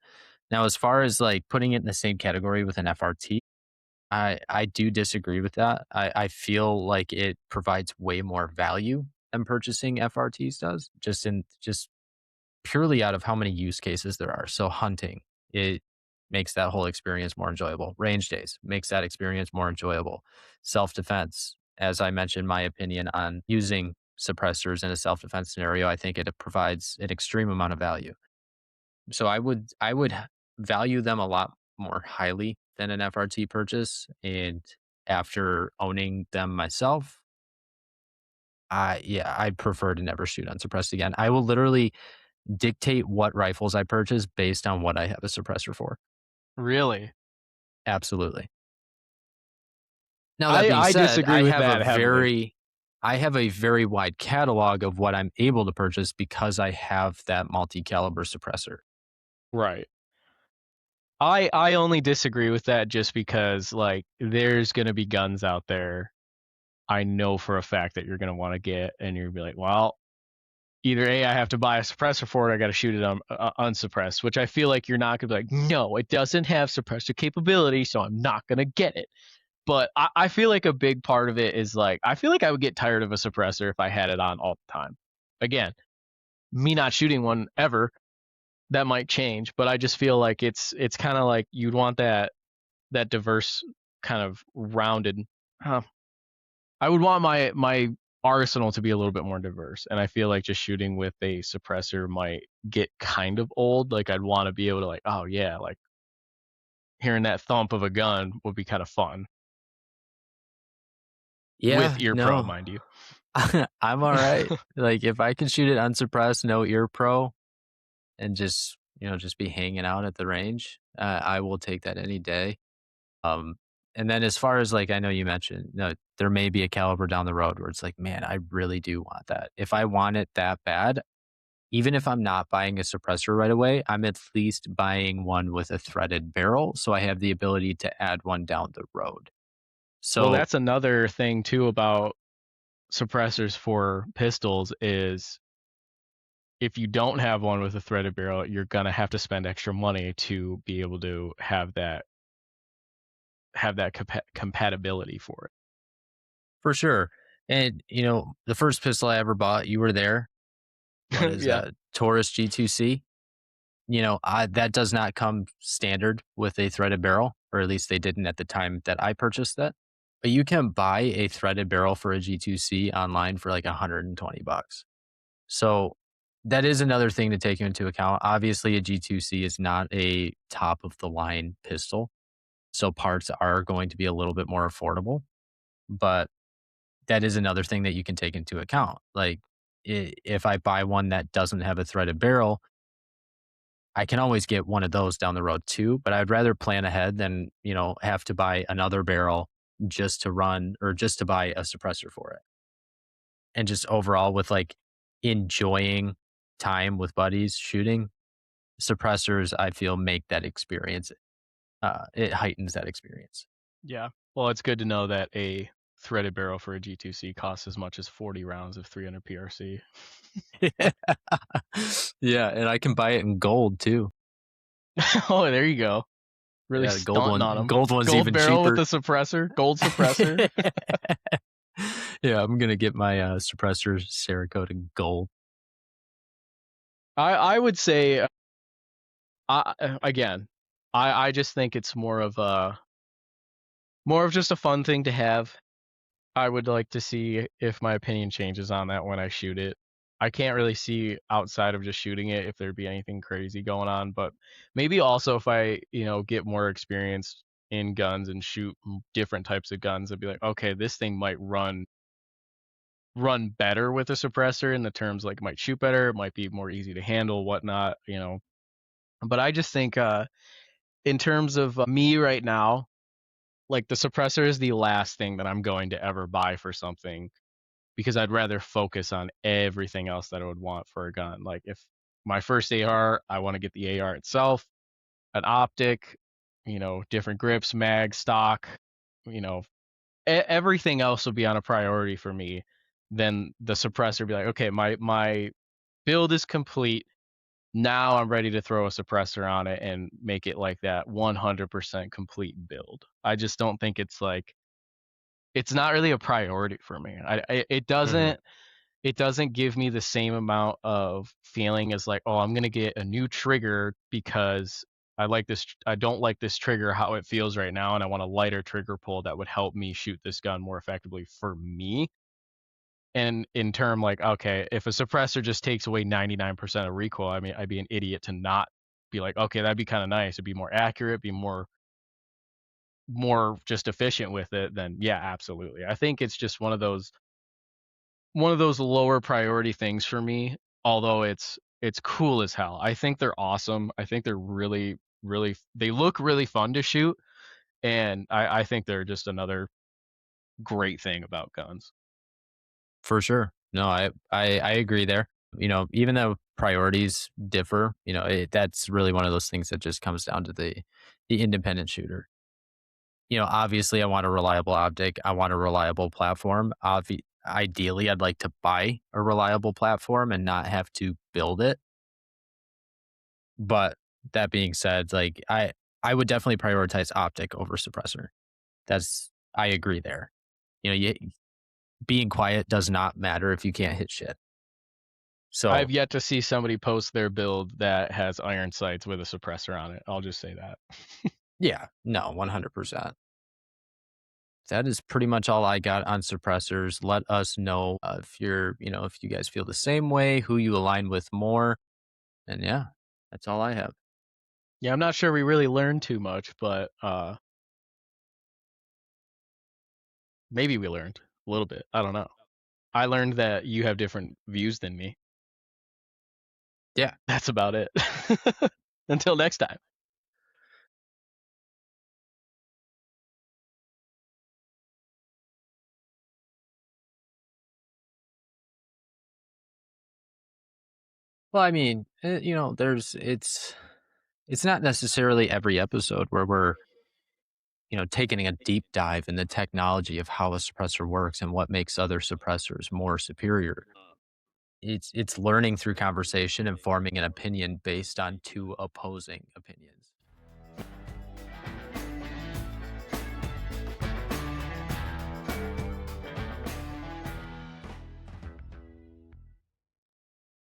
B: Now, as far as like putting it in the same category with an FRT, I do disagree with that. I feel like it provides way more value than purchasing FRTs does, just purely out of how many use cases there are. So hunting, it makes that whole experience more enjoyable. Range days makes that experience more enjoyable. Self-defense, as I mentioned my opinion on using suppressors in a self-defense scenario, I think it provides an extreme amount of value. So I would value them a lot more highly than an FRT purchase. And after owning them myself, I'd prefer to never shoot unsuppressed again. I will literally dictate what rifles I purchase based on what I have a suppressor for.
A: Really,
B: Absolutely. Now that
A: I
B: being
A: I
B: said,
A: disagree with that heavily.
B: I have a very wide catalog of what I'm able to purchase because I have that multi-caliber suppressor.
A: Right. I only disagree with that just because like there's gonna be guns out there I know for a fact that you're gonna want to get, and you're gonna be like, well, either A, I have to buy a suppressor for it, I got to shoot it unsuppressed, which I feel like you're not gonna be like, no, it doesn't have suppressor capability, so I'm not gonna get it. But I feel like a big part of it is like I feel like I would get tired of a suppressor if I had it on all the time. Again, me not shooting one ever, that might change, but I just feel like it's kind of like you'd want that diverse kind of rounded. Huh, I would want my arsenal to be a little bit more diverse, and I feel like just shooting with a suppressor might get kind of old. Like I'd want to be able to like, oh yeah, like hearing that thump of a gun would be kind of fun with
B: Yeah,
A: ear pro,
B: no.
A: mind you.
B: I'm all right. Like if I can shoot it unsuppressed, no ear pro, and just be hanging out at the range, I will take that any day. Um, and then as far as like I know you mentioned, no, there may be a caliber down the road where it's like, man, I really do want that. If I want it that bad, even if I'm not buying a suppressor right away, I'm at least buying one with a threaded barrel, so I have the ability to add one down the road.
A: Well,
B: So
A: that's another thing too about suppressors for pistols is if you don't have one with a threaded barrel, you're gonna have to spend extra money to be able to have that compatibility for it.
B: for sure. And the first pistol I ever bought, you were there. What is
A: Yeah.
B: that? Taurus G2C. That does not come standard with a threaded barrel, or at least they didn't at the time that I purchased that. But you can buy a threaded barrel for a G2C online for like $120. So that is another thing to take into account. Obviously, a G2C is not a top of the line pistol. So parts are going to be a little bit more affordable, but that is another thing that you can take into account. Like if I buy one that doesn't have a threaded barrel, I can always get one of those down the road too, but I'd rather plan ahead than, have to buy another barrel just to run or just to buy a suppressor for it. And just overall with like enjoying time with buddies shooting, suppressors I feel make that experience it heightens that experience.
A: Yeah. Well, it's good to know that a threaded barrel for a G2C costs as much as 40 rounds of 300 PRC.
B: Yeah, and I can buy it in gold too.
A: Oh, there you go. Really
B: Yeah, the gold
A: stunting on them.
B: gold one's
A: Gold
B: even
A: barrel with
B: cheaper.
A: the suppressor, gold suppressor.
B: Yeah, I'm gonna get my suppressor Cerakote gold.
A: I would say again, I just think it's more of just a fun thing to have. I would like to see if my opinion changes on that when I shoot it. I can't really see outside of just shooting it if there'd be anything crazy going on, but maybe also if I, get more experience in guns and shoot different types of guns, I'd be like, okay, this thing might run better with a suppressor in the terms like it might shoot better, it might be more easy to handle, whatnot. But I just think in terms of me right now, like the suppressor is the last thing that I'm going to ever buy for something because I'd rather focus on everything else that I would want for a gun. Like if my first AR, I want to get the AR itself, an optic, different grips, mag, stock, you know, everything else will be on a priority for me. Then the suppressor be like, okay, my build is complete. Now I'm ready to throw a suppressor on it and make it like that 100% complete build. I just don't think it's not really a priority for me.
B: Mhm.
A: It doesn't give me the same amount of feeling as like, oh, I'm gonna get a new trigger because I don't like this trigger how it feels right now, and I want a lighter trigger pull that would help me shoot this gun more effectively for me. And in term like, okay, if a suppressor just takes away 99% of recoil, I mean, I'd be an idiot to not be like, okay, that'd be kind of nice. It'd be more accurate, be more just efficient with it. Then yeah, absolutely. I think it's just one of those lower priority things for me, although it's cool as hell. I think they're awesome. I think they're really, really they look really fun to shoot, and I think they're just another great thing about guns.
B: For sure. No, I agree there. Even though priorities differ, that's really one of those things that just comes down to the independent shooter. Obviously I want a reliable optic. I want a reliable platform. Ideally, I'd like to buy a reliable platform and not have to build it. But that being said, like I would definitely prioritize optic over suppressor. I agree there. You, being quiet does not matter if you can't hit shit.
A: I've
B: So
A: yet to see somebody post their build that has iron sights with a suppressor on it. I'll just say that.
B: yeah, no, 100%. That is pretty much all I got on suppressors. Let us know if you guys feel the same way, who you align with more. And yeah, that's all I have.
A: Yeah, I'm not sure we really learned too much, but maybe we learned a little bit. I don't know. I learned that you have different views than me.
B: Yeah.
A: That's about it. Until next time.
B: Well, I mean, it's not necessarily every episode where we're, taking a deep dive in the technology of how a suppressor works and what makes other suppressors more superior. It's learning through conversation and forming an opinion based on two opposing opinions.